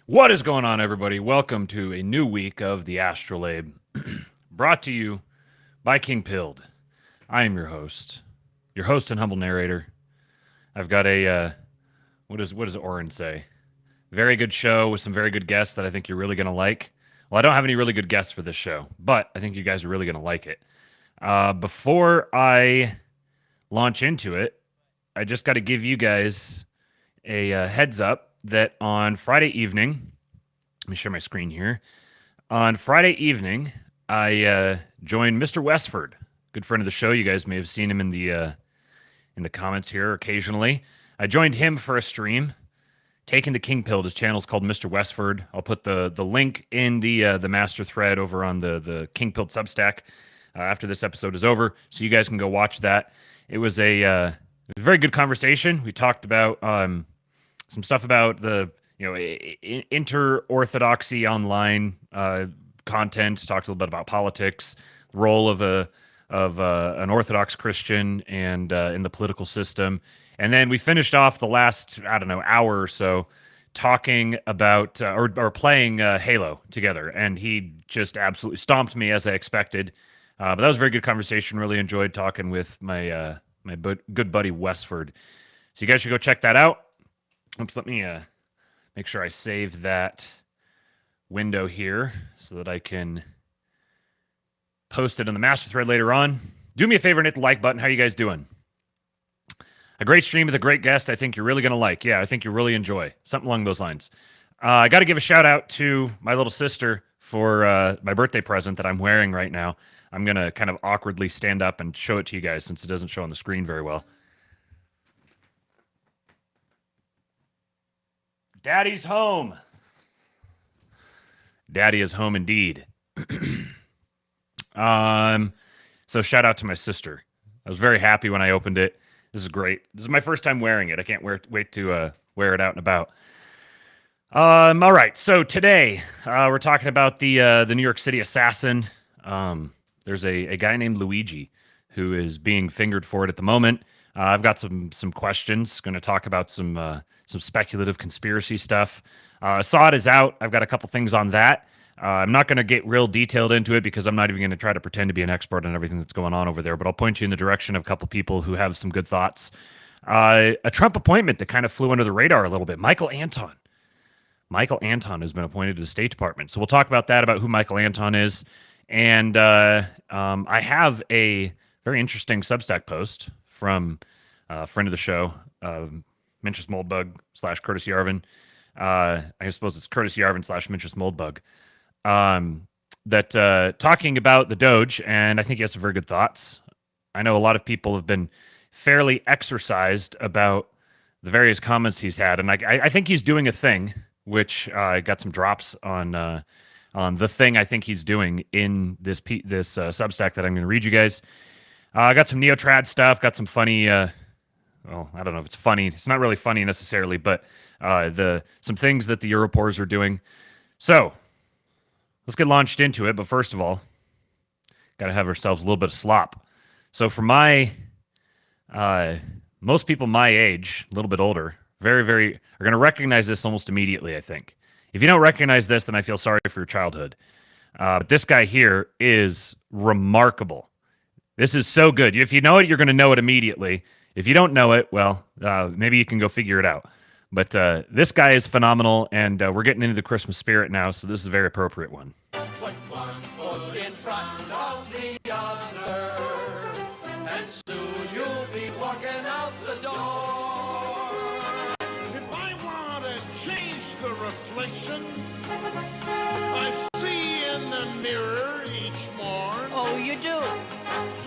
What is going on, everybody? Welcome to a new week of the ASTROLABE, brought to you by King Pilled. I am your host and humble narrator. I've got a, what does Oren say? Very good show with some very good guests that I think you're really going to like. Well, I don't have any really good guests for this show, but I think you guys are really going to like it. Before I launch into it, I just got to give you guys a heads up that on Friday evening, let me share my screen here. On Friday evening, I joined Mr. Westford, good friend of the show. You guys may have seen him in the comments here occasionally. I joined him for a stream, taking the King Pilled. His channel's called Mr. Westford. I'll put the link in the master thread over on the King Pilled Substack after this episode is over, so you guys can go watch that. It was a very good conversation. We talked about some stuff about the inter-orthodoxy online content. Talked a little bit about politics, the role of an Orthodox Christian, and in the political system. And then we finished off the last hour or so talking about or playing Halo together, and he just absolutely stomped me as I expected. But that was a very good conversation. Really enjoyed talking with my good buddy Westford. So you guys should go check that out. Oops, let me make sure I save that window here so that I can post it on the master thread later on. Do me a favor and hit the like button. How are you guys doing? A great stream with a great guest I think you're really going to like. Yeah, I think you'll really enjoy. Something along those lines. I got to give a shout out to my little sister for my birthday present that I'm wearing right now. I'm going to kind of awkwardly stand up and show it to you guys since it doesn't show on the screen very well. Daddy's home. Daddy is home indeed. So shout out to my sister. I was very happy when I opened it. This is great. This is my first time wearing it. I can't wait to wear it out and about. All right. So today we're talking about the New York City assassin. There's a guy named Luigi who is being fingered for it at the moment. I've got some questions. Going to talk about some speculative conspiracy stuff. Assad is out. I've got a couple things on that. I'm not going to get real detailed into it because I'm not even going to try to pretend to be an expert on everything that's going on over there, but I'll point you in the direction of a couple people who have some good thoughts. A Trump appointment that kind of flew under the radar a little bit. Michael Anton. Michael Anton has been appointed to the State Department. So we'll talk about that, about who Michael Anton is. And I have a very interesting Substack post from a friend of the show, Minchus Moldbug / Curtis Yarvin. I suppose it's Curtis Yarvin / Minchus Moldbug. That talking about the DOGE, and I think he has some very good thoughts. I know a lot of people have been fairly exercised about the various comments he's had, and I think he's doing a thing, which I got some drops on the thing I think he's doing in this Substack that I'm going to read you guys. I got some Neo-TradZ stuff, got some funny, well, I don't know if it's funny. It's not really funny necessarily, but some things that the Europors are doing. So let's get launched into it. But first of all, got to have ourselves a little bit of slop. So for my most people my age, a little bit older, very, are going to recognize this almost immediately, I think. If you don't recognize this, then I feel sorry for your childhood. But this guy here is remarkable. This is so good. If you know it, you're going to know it immediately. If you don't know it, well, maybe you can go figure it out. But this guy is phenomenal, and we're getting into the Christmas spirit now, so this is a very appropriate one. Put one foot in front of the other, and soon you'll be walking out the door. If I want to change the reflection I see in the mirror each morn. Oh, you do?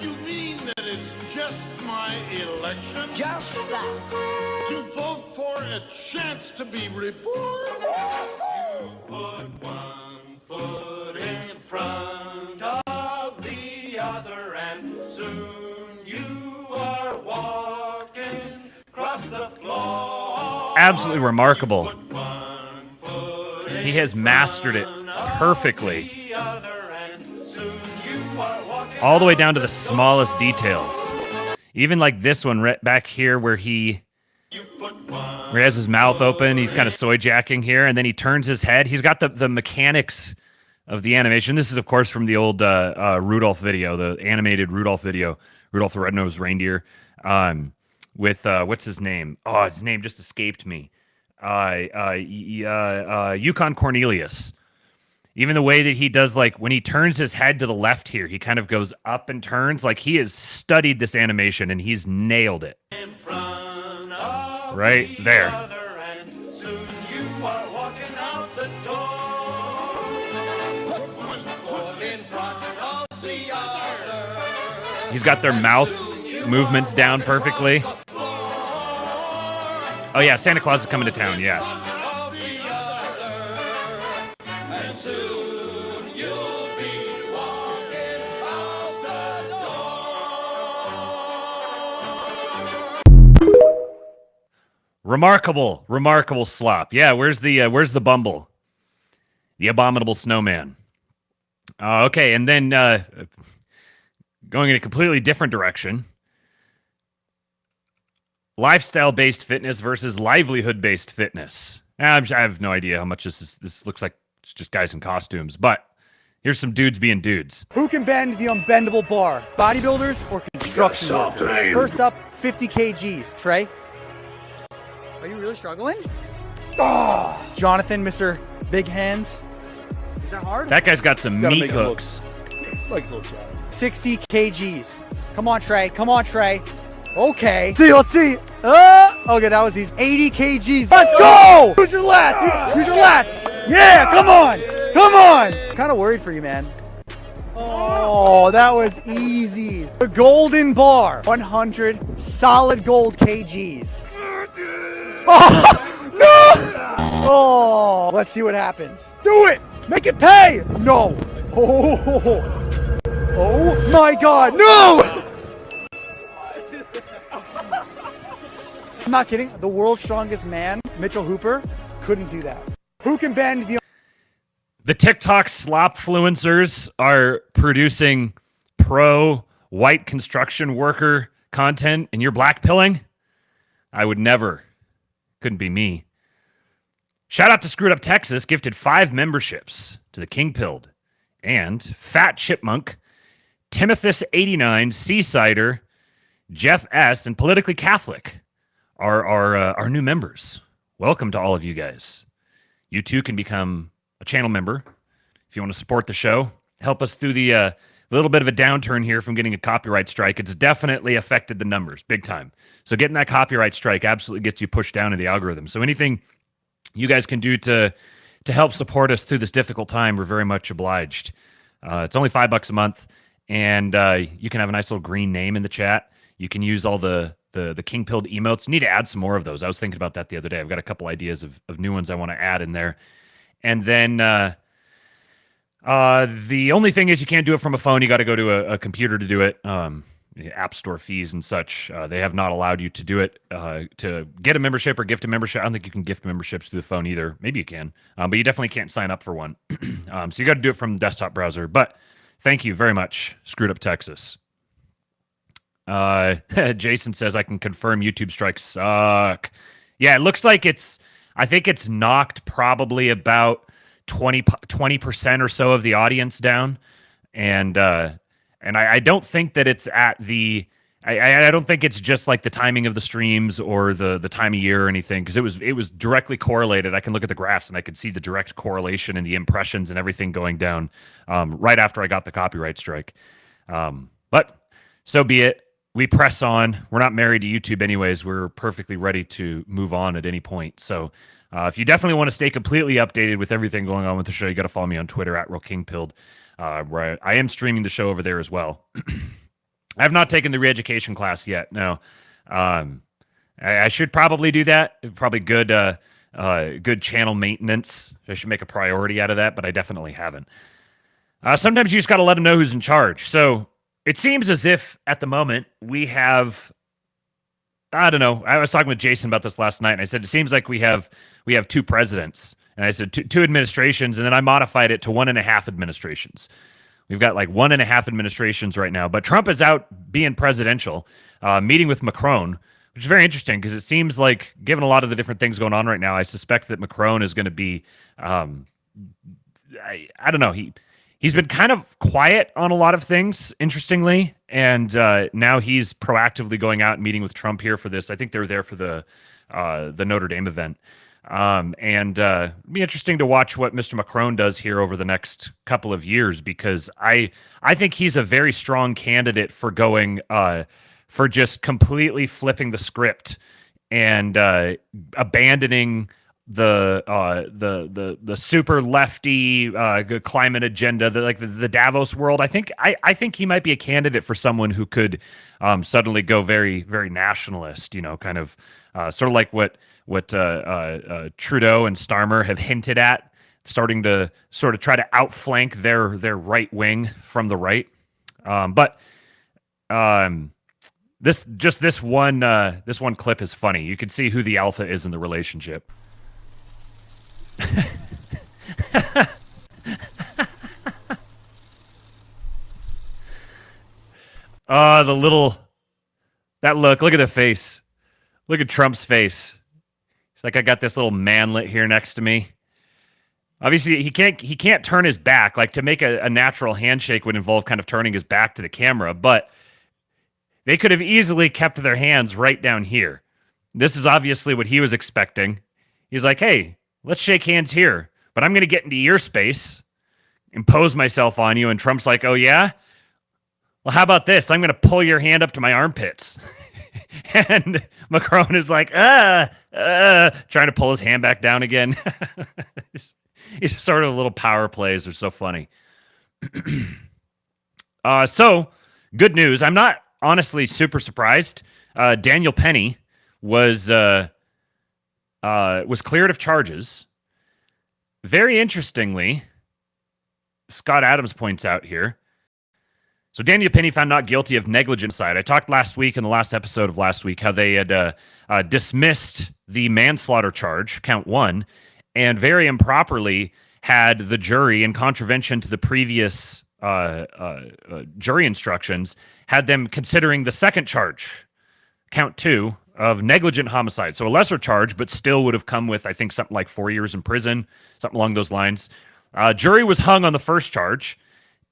You mean that it's just my election? Just that. To vote for a chance to be reborn? You put one foot in front of the other, and soon you are walking across the floor. Absolutely remarkable. Put one foot He has mastered it perfectly. the other, and soon you are walking All the way down to the smallest details. Even like this one right back here where he has his mouth open, he's kind of soy jacking here, and then he turns his head. He's got the mechanics of the animation. This is, of course, from the old Rudolph video, the animated Rudolph video, Rudolph the Red-Nosed Reindeer, with, what's his name? Oh, his name just escaped me. Yukon Cornelius. Even the way that he does, like, when he turns his head to the left here, he kind of goes up and turns. Like, he has studied this animation, and he's nailed it. in front of Right the there. other, and soon you are walking out the door. Put one foot in front of the other. He's got their mouth movements down perfectly. Oh, yeah, Santa Claus is coming to town, yeah. Of the other, and soon you'll be walking out the door. Remarkable slop. Yeah, where's the Bumble? The abominable snowman. Okay, and then going in a completely different direction. Lifestyle-based fitness versus livelihood-based fitness. I have no idea how much this looks like. It's just guys in costumes, but here's some dudes being dudes. Who can bend the unbendable bar? Bodybuilders or construction workers? First up, 50 kgs. Trey? Are you really struggling? Jonathan, Mr. Big Hands. Is that hard? That guy's got some Gotta meat make it look- hooks. Like it's a little challenge. 60 kgs. Come on, Trey. Come on, Trey. Okay. Let's see. Okay, that was easy. 80 kgs. Let's go! Use your lats. Use your lats. Yeah, come on. Come on. Kind of worried for you, man. Oh, that was easy. The golden bar. 100 solid gold kgs. Oh, no! Oh, let's see what happens. Do it! Make it pay! No! Oh my God! No! I'm not kidding. The world's strongest man, Mitchell Hooper, couldn't do that. Who can bend The TikTok slopfluencers are producing pro white construction worker content, and you're blackpilling? I would never. Couldn't be me. Shout out to Screwed Up Texas, gifted 5 memberships to the King Pilled, and Fat Chipmunk, Timothus89, Seasider, Jeff S, and Politically Catholic are our new members. Welcome to all of you guys. You too can become a channel member if you want to support the show. Help us through the little bit of a downturn here from getting a copyright strike. It's definitely affected the numbers big time. So getting that copyright strike absolutely gets you pushed down in the algorithm. So anything you guys can do to help support us through this difficult time, we're very much obliged. It's only $5 a month, and you can have a nice little green name in the chat. You can use all the King Pilled emotes. Need to add some more of those. I was thinking about that the other day. I've got a couple ideas of new ones I want to add in there. And then the only thing is you can't do it from a phone. You got to go to a computer to do it. App Store fees and such. They have not allowed you to do it to get a membership or gift a membership. I don't think you can gift memberships through the phone either. Maybe you can, but you definitely can't sign up for one. So you got to do it from the desktop browser. But thank you very much, Screwed Up Texas. Jason says, I can confirm YouTube strikes suck. Yeah, it looks like I think it's knocked probably about 20% or so of the audience down. And I don't think that it's at the, I don't think it's just like the timing of the streams or the time of year or anything, because it was directly correlated. I can look at the graphs and I could see the direct correlation in the impressions and everything going down right after I got the copyright strike. But so be it. We press on. We're not married to YouTube anyways. We're perfectly ready to move on at any point. So if you definitely want to stay completely updated with everything going on with the show, you got to follow me on Twitter at RealKingPilled, where I am streaming the show over there as well. I have not taken the re-education class yet. No. I should probably do that. Probably good channel maintenance. I should make a priority out of that, but I definitely haven't. Sometimes you just got to let them know who's in charge. So it seems as if at the moment we have, I don't know. I was talking with Jason about this last night, and I said, it seems like we have two presidents. And I said two administrations, and then I modified it to 1.5 administrations. We've got like 1.5 administrations right now, but Trump is out being presidential, meeting with Macron, which is very interesting because it seems like, given a lot of the different things going on right now, I suspect that Macron is going to be, I don't know, he's been kind of quiet on a lot of things, interestingly, and now he's proactively going out and meeting with Trump here for this. I think they're there for the Notre Dame event. It'd be interesting to watch what Mr. Macron does here over the next couple of years, because I think he's a very strong candidate for going for just completely flipping the script and abandoning the super lefty climate agenda, the Davos world. I think he might be a candidate for someone who could suddenly go very, very nationalist, kind of sort of like what Trudeau and Starmer have hinted at, starting to sort of try to outflank their right wing from the right. This one clip is funny. You can see who the alpha is in the relationship. Look at the face. Look at Trump's face. It's like, I got this little manlet here next to me. Obviously, he can't turn his back. Like, to make a natural handshake would involve kind of turning his back to the camera, but they could have easily kept their hands right down here. This is obviously what he was expecting. He's like, hey, let's shake hands here, but I'm going to get into your space, impose myself on you. And Trump's like, oh, yeah? Well, how about this? I'm going to pull your hand up to my armpits. And Macron is like, trying to pull his hand back down again. He's sort of little power plays are so funny. So, good news. I'm not honestly super surprised. Daniel Penny was cleared of charges. Very interestingly, Scott Adams points out here. So Daniel Penny found not guilty of negligent homicide. I talked last week in the last episode of last week how they had dismissed the manslaughter charge, count 1, and very improperly had the jury, in contravention to the previous jury instructions, had them considering the second charge, count 2, of negligent homicide. So a lesser charge, but still would have come with, I think, something like 4 years in prison, something along those lines. Jury was hung on the first charge.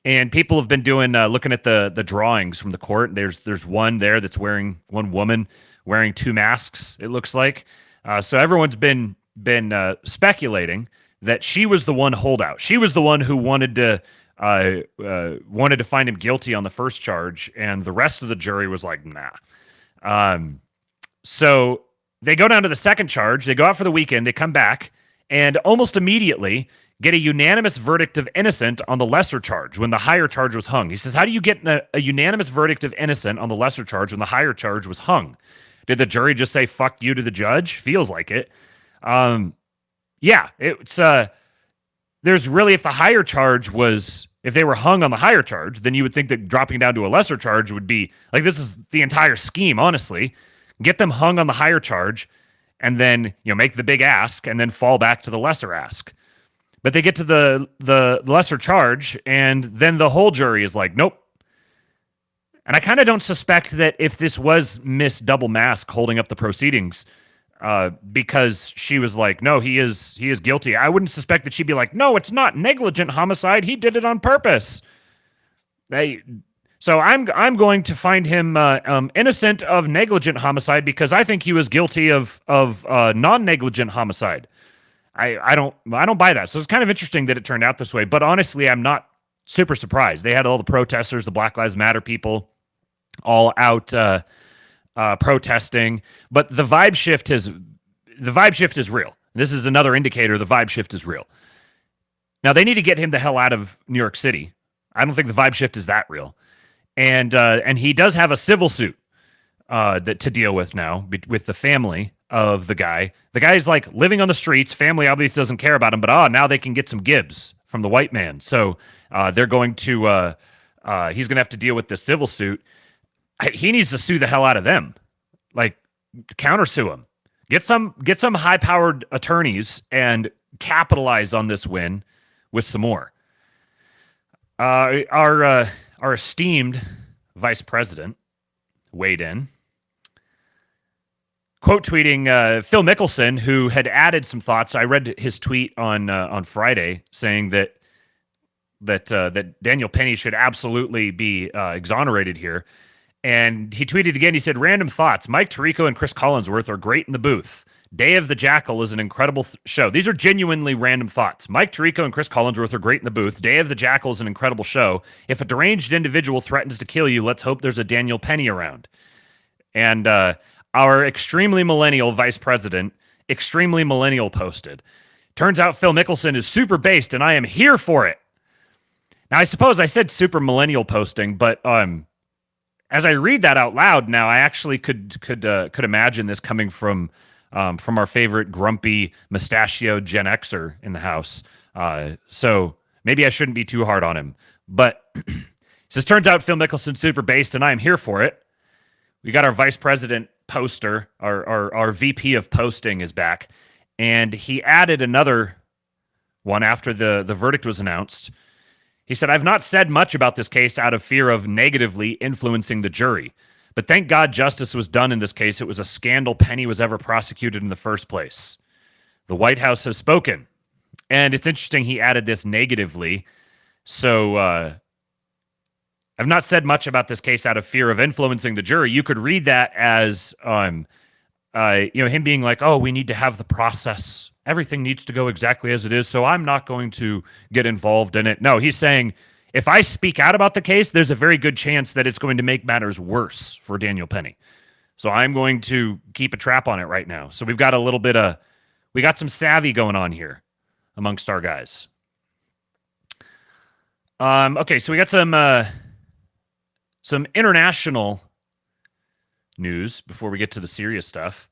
And people have been doing looking at the drawings from the court. There's one there that's one woman wearing 2 masks, it looks like. So everyone's been speculating that she was the one holdout. She was the one who wanted to find him guilty on the first charge, and the rest of the jury was like, nah. So they go down to the second charge. They go out for the weekend. They come back, and almost immediately get a unanimous verdict of innocent on the lesser charge when the higher charge was hung. He says, how do you get a unanimous verdict of innocent on the lesser charge when the higher charge was hung? Did the jury just say, fuck you to the judge? Feels like it. Yeah, it's, there's really, if the higher charge was, if they were hung on the higher charge, then you would think that dropping down to a lesser charge would be, like, this is the entire scheme, honestly. Get them hung on the higher charge, and then, make the big ask, and then fall back to the lesser ask. But they get to the lesser charge, and then the whole jury is like, nope. And I kind of don't suspect that if this was Miss Double Mask holding up the proceedings, because she was like, no, he is guilty. I wouldn't suspect that she'd be like, no, it's not negligent homicide. He did it on purpose. So I'm going to find him innocent of negligent homicide because I think he was guilty of non-negligent homicide. I don't buy that. So it's kind of interesting that it turned out this way. But honestly, I'm not super surprised. They had all the protesters, the Black Lives Matter people, all out protesting. But the vibe shift is real. This is another indicator the vibe shift is real. Now they need to get him the hell out of New York City. I don't think the vibe shift is that real. And he does have a civil suit to deal with now with the family of the guy. The guy's like living on the streets. Family obviously doesn't care about him, but now they can get some gibs from the white man. So they're going to he's going to have to deal with the civil suit. He needs to sue the hell out of them, like countersue him. Get some high-powered attorneys and capitalize on this win with some more. Our esteemed vice president weighed in, quote tweeting Phil Mickelson, who had added some thoughts. I read his tweet on Friday saying that Daniel Penny should absolutely be exonerated here. And he tweeted again, he said, random thoughts. Mike Tirico and Chris Collinsworth are great in the booth. Day of the Jackal is an incredible show. These are genuinely random thoughts. Mike Tirico and Chris Collinsworth are great in the booth. Day of the Jackal is an incredible show. If a deranged individual threatens to kill you, let's hope there's a Daniel Penny around. And our extremely millennial vice president, extremely millennial posted. Turns out Phil Mickelson is super based, and I am here for it. Now, I suppose I said super millennial posting, but as I read that out loud now, I actually could imagine this coming from our favorite grumpy mustachioed Gen Xer in the house. So maybe I shouldn't be too hard on him. But it says, turns out Phil Mickelson's super based, and I am here for it. We got our vice president poster, our VP of posting is back, and he added another one after the verdict was announced. He said, I've not said much about this case out of fear of negatively influencing the jury. But thank God justice was done in this case. It was a scandal Penny was ever prosecuted in the first place. The White House has spoken. And it's interesting he added this negatively. So I've not said much about this case out of fear of influencing the jury. You could read that as him being like, oh, we need to have the process. Everything needs to go exactly as it is, so I'm not going to get involved in it. No, he's saying, if I speak out about the case, there's a very good chance that it's going to make matters worse for Daniel Penny. So I'm going to keep a trap on it right now. So we've got we got some savvy going on here amongst our guys. Okay, so we got some international news before we get to the serious stuff.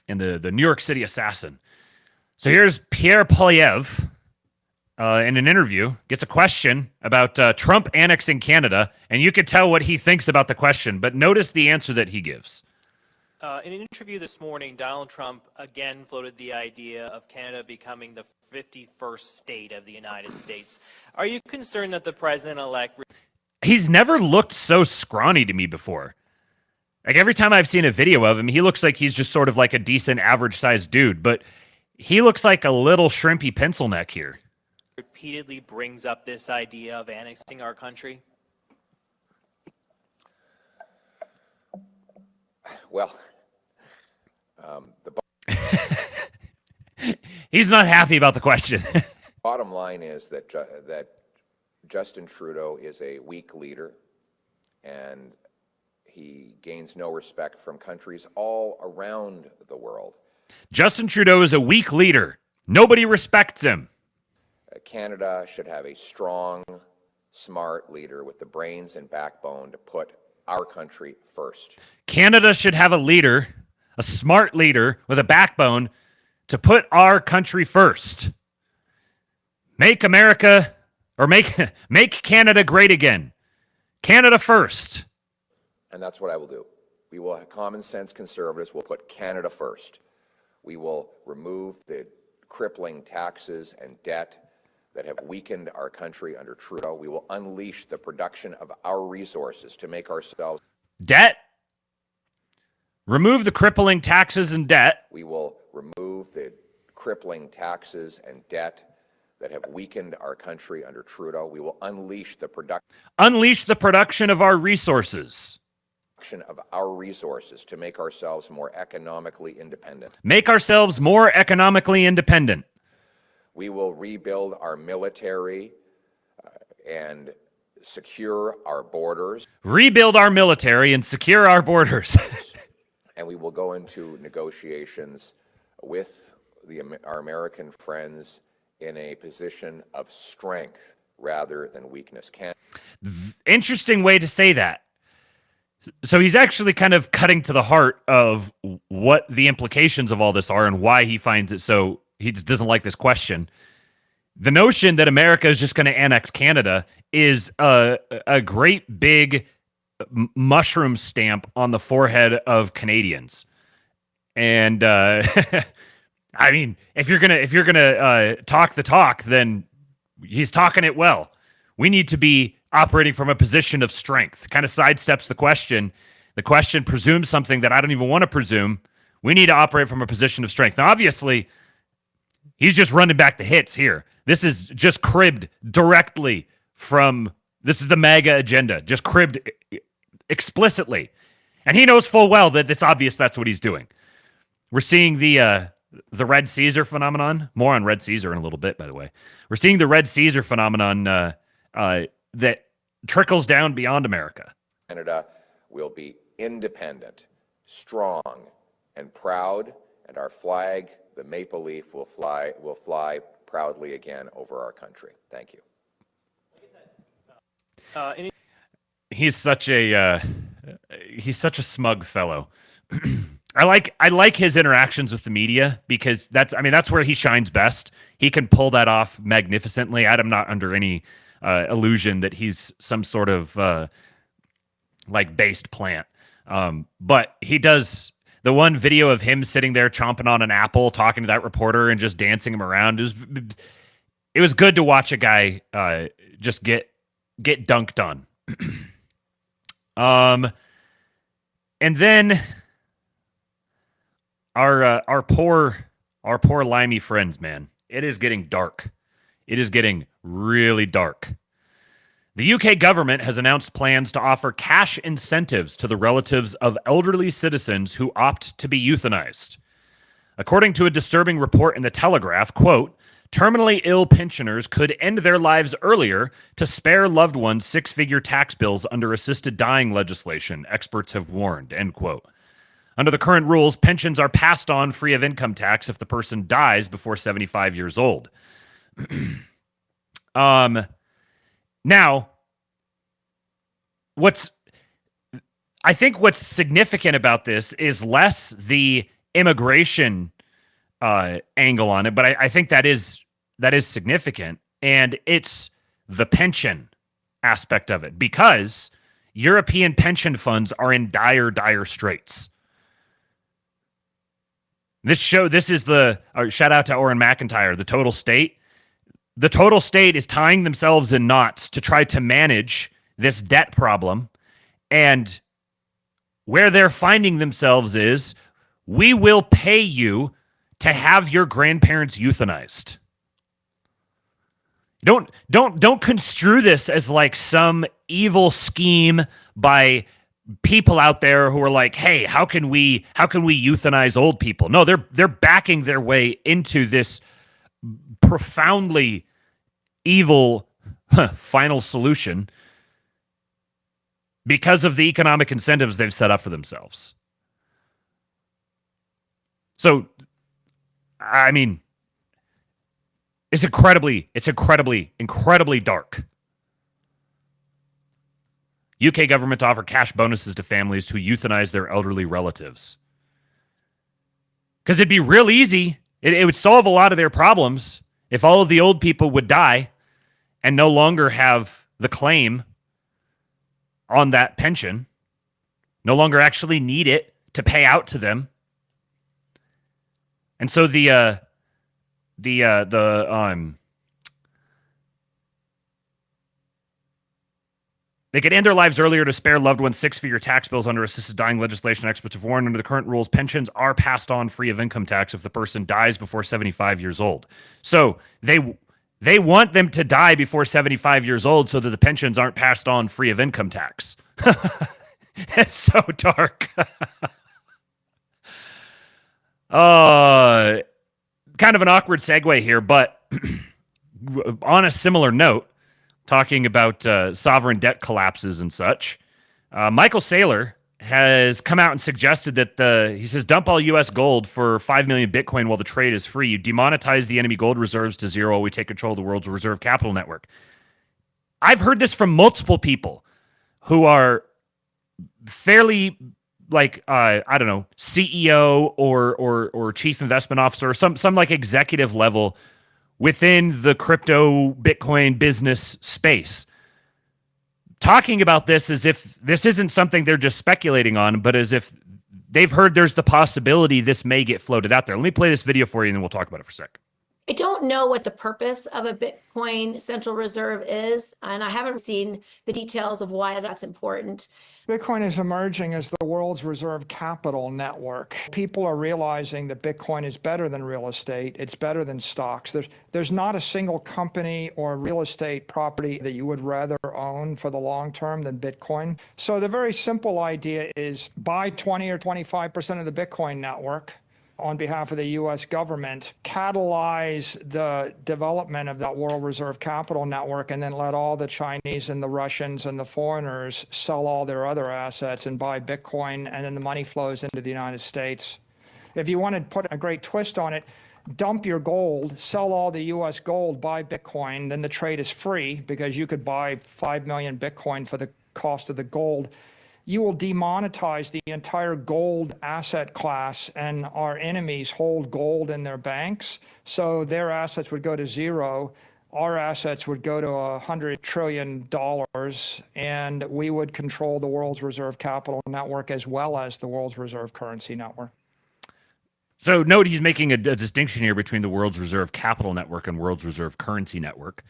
And the New York City assassin. So here's Pierre Poilievre in an interview, gets a question about Trump annexing Canada, and you could tell what he thinks about the question, but notice the answer that he gives. In an interview this morning, Donald Trump again floated the idea of Canada becoming the 51st state of the United States. Are you concerned that the president-elect... He's never looked so scrawny to me before. Like, every time I've seen a video of him, he looks like he's just sort of like a decent average-sized dude, but he looks like a little shrimpy pencil neck here. Repeatedly brings up this idea of annexing our country? Well, he's not happy about the question. bottom line is that Justin Trudeau is a weak leader, and he gains no respect from countries all around the world. Justin Trudeau is a weak leader. Nobody respects him. Canada should have a strong, smart leader with the brains and backbone to put our country first. Canada should have a leader, a smart leader with a backbone to put our country first. Make America, or make Canada great again. Canada first. And that's what I will do. We will have common sense conservatives will put Canada first. We will remove the crippling taxes and debt that have weakened our country under Trudeau. We will unleash the production of our resources to make ourselves debt. Remove the crippling taxes and debt. We will remove the crippling taxes and debt that have weakened our country under Trudeau. We will unleash the production of our resources. Of our resources to make ourselves more economically independent. Make ourselves more economically independent. We will rebuild our military and secure our borders. Rebuild our military and secure our borders. And we will go into negotiations with our American friends in a position of strength rather than weakness. Interesting way to say that. So he's actually kind of cutting to the heart of what the implications of all this are and why he finds it so he just doesn't like this question. The notion that America is just going to annex Canada is a great big mushroom stamp on the forehead of Canadians. And I mean, if you're gonna talk the talk, then he's talking it well. We need to be operating from a position of strength. Kind of sidesteps the question. The question presumes something that I don't even want to presume. We need to operate from a position of strength. Now, obviously, he's just running back the hits here. This is just cribbed directly from, this is the MAGA agenda, just cribbed explicitly. And he knows full well that it's obvious that's what he's doing. We're seeing the Red Caesar phenomenon. More on Red Caesar in a little bit, by the way. We're seeing the Red Caesar phenomenon that trickles down beyond America. Canada will be independent, strong, and proud, and our flag, the maple leaf, will fly proudly again over our country. Thank you. He's such a smug fellow. I like his interactions with the media because that's where he shines best. He can pull that off magnificently. I'm not under any illusion that he's some sort of based plant. But he does. The one video of him sitting there chomping on an apple, talking to that reporter and just dancing him around, it was good to watch a guy just get dunked on. And then our poor limey friends, man. It is getting dark. It is getting really dark. The UK government has announced plans to offer cash incentives to the relatives of elderly citizens who opt to be euthanized. According to a disturbing report in The Telegraph, quote, terminally ill pensioners could end their lives earlier to spare loved ones six-figure tax bills under assisted dying legislation, experts have warned, end quote. Under the current rules, pensions are passed on free of income tax if the person dies before 75 years old. Now, I think what's significant about this is less the immigration angle on it, but I think that is significant, and it's the pension aspect of it, because European pension funds are in dire straits. This is the shout out to Orrin McIntyre, the total state. The total state is tying themselves in knots to try to manage this debt problem. And where they're finding themselves is, we will pay you to have your grandparents euthanized. Don't construe this as like some evil scheme by people out there who are like, hey, how can we euthanize old people? No, they're backing their way into this profoundly evil final solution because of the economic incentives they've set up for themselves. So, I mean, it's incredibly dark. UK government to offer cash bonuses to families who euthanize their elderly relatives. Because it'd be real easy. It would solve a lot of their problems if all of the old people would die and no longer have the claim on that pension, no longer actually need it to pay out to them. And so the They could end their lives earlier to spare loved ones six-figure tax bills under assisted dying legislation. Experts have warned under the current rules, pensions are passed on free of income tax if the person dies before 75 years old. So they want them to die before 75 years old so that the pensions aren't passed on free of income tax. It's so dark. Kind of an awkward segue here, but on a similar note, talking about sovereign debt collapses and such, Michael Saylor has come out and suggested that he says, dump all U.S. gold for 5 million Bitcoin while the trade is free. You demonetize the enemy gold reserves to zero while we take control of the world's reserve capital network. I've heard this from multiple people who are fairly like, I don't know, CEO or chief investment officer, or some like executive level within the crypto Bitcoin business space, talking about this as if this isn't something they're just speculating on, but as if they've heard there's the possibility this may get floated out there. Let me play this video for you and then we'll talk about it for a sec. I don't know what the purpose of a Bitcoin central reserve is, and I haven't seen the details of why that's important. Bitcoin is emerging as the world's reserve capital network. People are realizing that Bitcoin is better than real estate. It's better than stocks. There's not a single company or real estate property that you would rather own for the long term than Bitcoin. So the very simple idea is buy 20 or 25% of the Bitcoin network on behalf of the U.S. government, catalyze the development of that world reserve capital network, and then let all the Chinese and the Russians and the foreigners sell all their other assets and buy Bitcoin, and then the money flows into the United States. If you want to put a great twist on it, dump your gold, sell all the U.S. gold, buy Bitcoin, then the trade is free because you could buy 5 million Bitcoin for the cost of the gold. You will demonetize the entire gold asset class, and our enemies hold gold in their banks. So their assets would go to zero. Our assets would go to $100 trillion, and we would control the world's reserve capital network as well as the world's reserve currency network. So note he's making a distinction here between the world's reserve capital network and world's reserve currency network.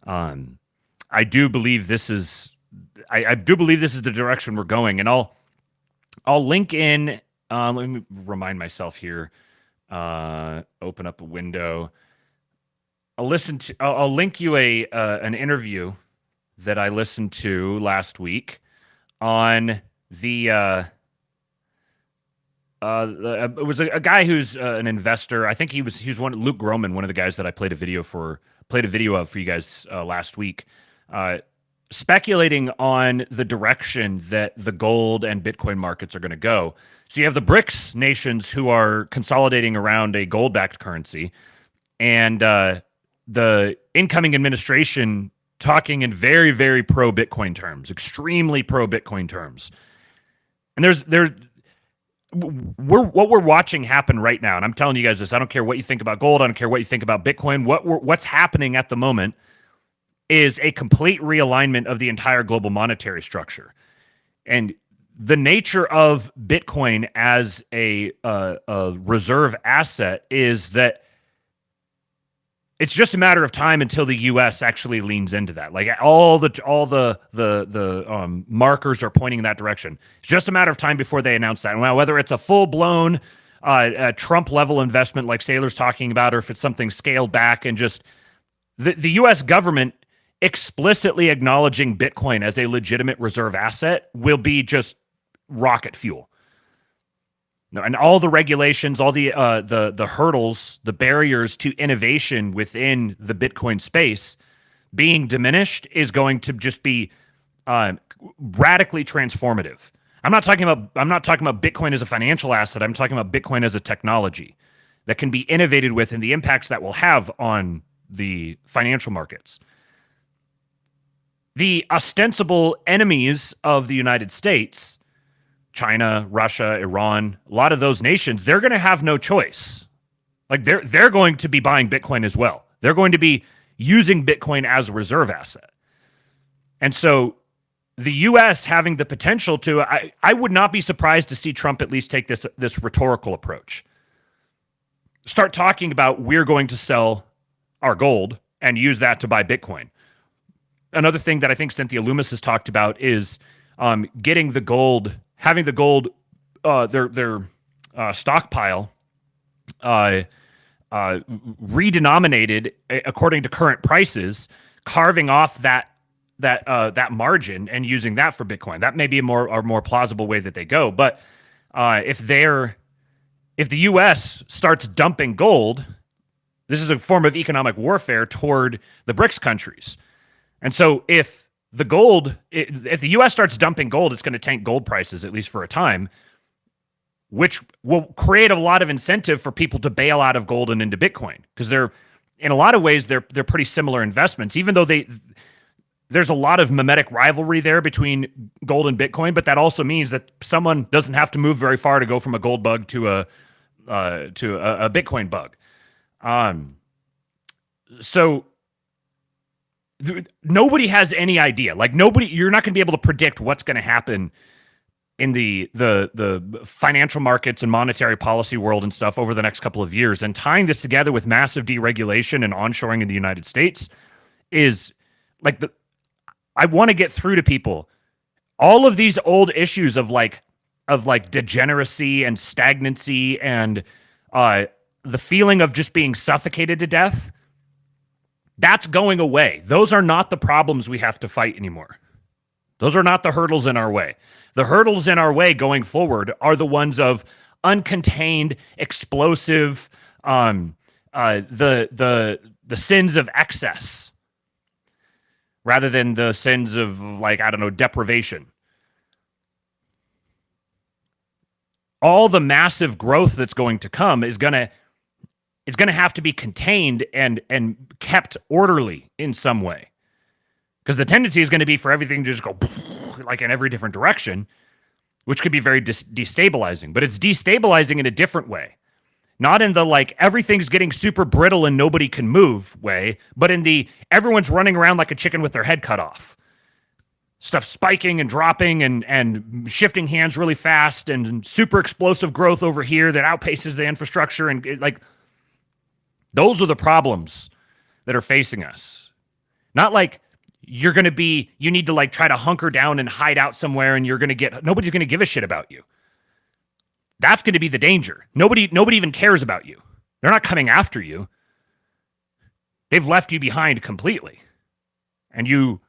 I do believe this is the direction we're going, and I'll link in. Let me remind myself here. Open up a window. I'll link you an interview that I listened to last week on the. It was a guy who's an investor. I think he was Luke Groman, one of the guys that I played a video of for you guys last week. Speculating on the direction that the gold and Bitcoin markets are going to go. So you have the BRICS nations who are consolidating around a gold-backed currency, and the incoming administration talking in very, very pro-Bitcoin terms, extremely pro-Bitcoin terms. And what we're watching happen right now, and I'm telling you guys this, I don't care what you think about gold, I don't care what you think about Bitcoin, what's happening at the moment is a complete realignment of the entire global monetary structure. And the nature of Bitcoin as a reserve asset is that it's just a matter of time until the U.S. actually leans into that. Like all the markers are pointing in that direction. It's just a matter of time before they announce that. Now, whether it's a full-blown Trump-level investment like Saylor's talking about, or if it's something scaled back and just the U.S. government explicitly acknowledging Bitcoin as a legitimate reserve asset will be just rocket fuel. And all the regulations, all the hurdles, the barriers to innovation within the Bitcoin space being diminished is going to just be radically transformative. I'm not talking about Bitcoin as a financial asset. I'm talking about Bitcoin as a technology that can be innovated with and the impacts that will have on the financial markets. The ostensible enemies of the United States, China, Russia, Iran, a lot of those nations, they're going to have no choice. Like they're going to be buying Bitcoin as well. They're going to be using Bitcoin as a reserve asset. And so the U.S. having the potential to, I would not be surprised to see Trump at least take this rhetorical approach. Start talking about we're going to sell our gold and use that to buy Bitcoin. another thing that I think Cynthia Loomis has talked about is getting the gold, having the gold, their stockpile redenominated according to current prices, carving off that margin and using that for Bitcoin. That may be a more plausible way that they go. But if the U.S. starts dumping gold, this is a form of economic warfare toward the BRICS countries. And so if the U.S. starts dumping gold, it's going to tank gold prices, at least for a time, which will create a lot of incentive for people to bail out of gold and into Bitcoin, because in a lot of ways they're pretty similar investments, even though there's a lot of mimetic rivalry there between gold and Bitcoin. But that also means that someone doesn't have to move very far to go from a gold bug to a Bitcoin bug. So nobody has any idea. Like you're not going to be able to predict what's going to happen in the financial markets and monetary policy world and stuff over the next couple of years. And tying this together with massive deregulation and onshoring in the United States is like I want to get through to people all of these old issues of degeneracy and stagnancy and the feeling of just being suffocated to death. That's going away. Those are not the problems we have to fight anymore. Those are not the hurdles in our way. The hurdles in our way going forward are the ones of uncontained, explosive, the sins of excess, rather than the sins of deprivation. All the massive growth that's going to come is going to have to be contained and kept orderly in some way. Because the tendency is going to be for everything to just go like in every different direction, which could be very destabilizing. But it's destabilizing in a different way. Not in the everything's getting super brittle and nobody can move way, but in the everyone's running around like a chicken with their head cut off. Stuff spiking and dropping and shifting hands really fast and super explosive growth over here that outpaces the infrastructure. And those are the problems that are facing us. Not like you need to try to hunker down and hide out somewhere and nobody's going to give a shit about you. That's going to be the danger. Nobody even cares about you. They're not coming after you. They've left you behind completely. And the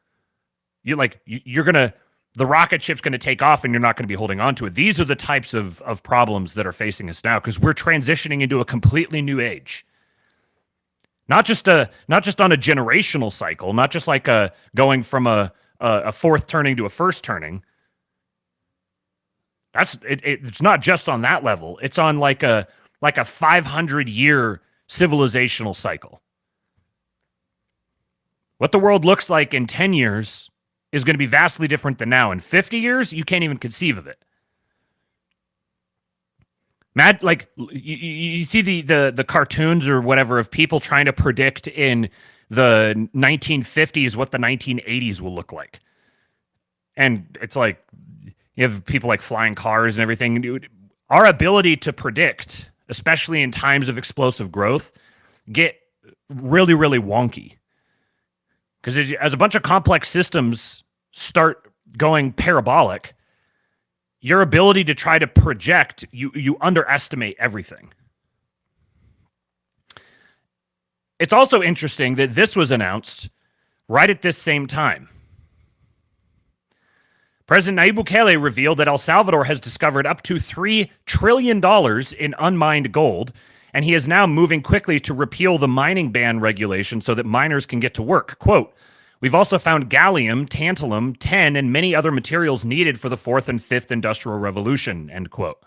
rocket ship's going to take off and you're not going to be holding on to it. These are the types of problems that are facing us now, because we're transitioning into a completely new age. Not just on a generational cycle, not just going from a fourth turning to a first turning. It's not just on that level. It's on like a 500-year civilizational cycle. What the world looks like in 10 years is going to be vastly different than now. In 50 years, you can't even conceive of it. You see the cartoons or whatever of people trying to predict in the 1950s what the 1980s will look like. And it's like, you have people flying cars and everything. Our ability to predict, especially in times of explosive growth, get really, really wonky. Because as a bunch of complex systems start going parabolic, your ability to try to project, you underestimate everything. It's also interesting that this was announced right at this same time. President Nayib Bukele revealed that El Salvador has discovered up to $3 trillion in unmined gold, and he is now moving quickly to repeal the mining ban regulation so that miners can get to work. Quote, "We've also found gallium, tantalum, tin, and many other materials needed for the fourth and fifth industrial revolution," end quote.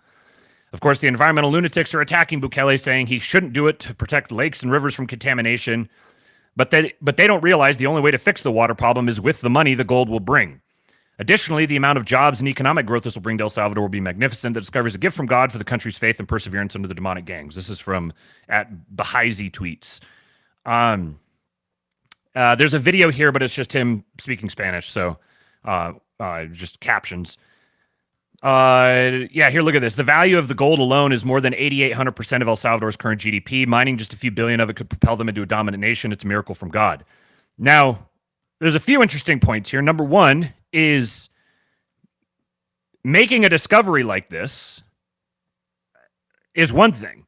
Of course, the environmental lunatics are attacking Bukele, saying he shouldn't do it to protect lakes and rivers from contamination, but they don't realize the only way to fix the water problem is with the money the gold will bring. Additionally, the amount of jobs and economic growth this will bring to El Salvador will be magnificent. The discovery is a gift from God for the country's faith and perseverance under the demonic gangs. This is from @Bahaizi tweets. There's a video here, but it's just him speaking Spanish, so just captions. Here, look at this. The value of the gold alone is more than 8,800% of El Salvador's current GDP. Mining just a few billion of it could propel them into a dominant nation. It's a miracle from God. Now, there's a few interesting points here. Number one is making a discovery like this is one thing.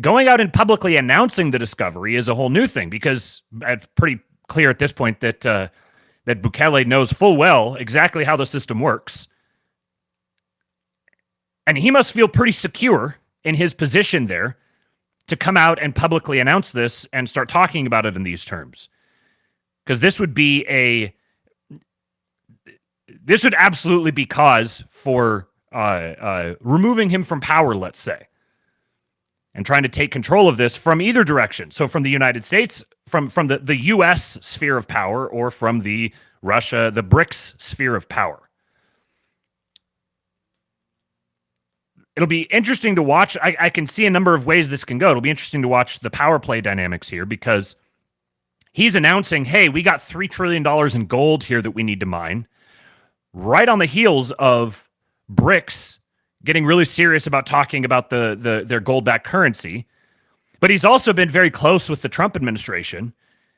Going out and publicly announcing the discovery is a whole new thing, because it's pretty clear at this point that that Bukele knows full well exactly how the system works. And he must feel pretty secure in his position there to come out and publicly announce this and start talking about it in these terms. Because this would absolutely be cause for removing him from power, let's say, and trying to take control of this from either direction. So from the United States, from the U.S. sphere of power, or from the Russia, the BRICS sphere of power. It'll be interesting to watch. I can see a number of ways this can go. It'll be interesting to watch the power play dynamics here, because he's announcing, hey, we got $3 trillion in gold here that we need to mine, right on the heels of BRICS getting really serious about talking about their gold-backed currency. But he's also been very close with the Trump administration.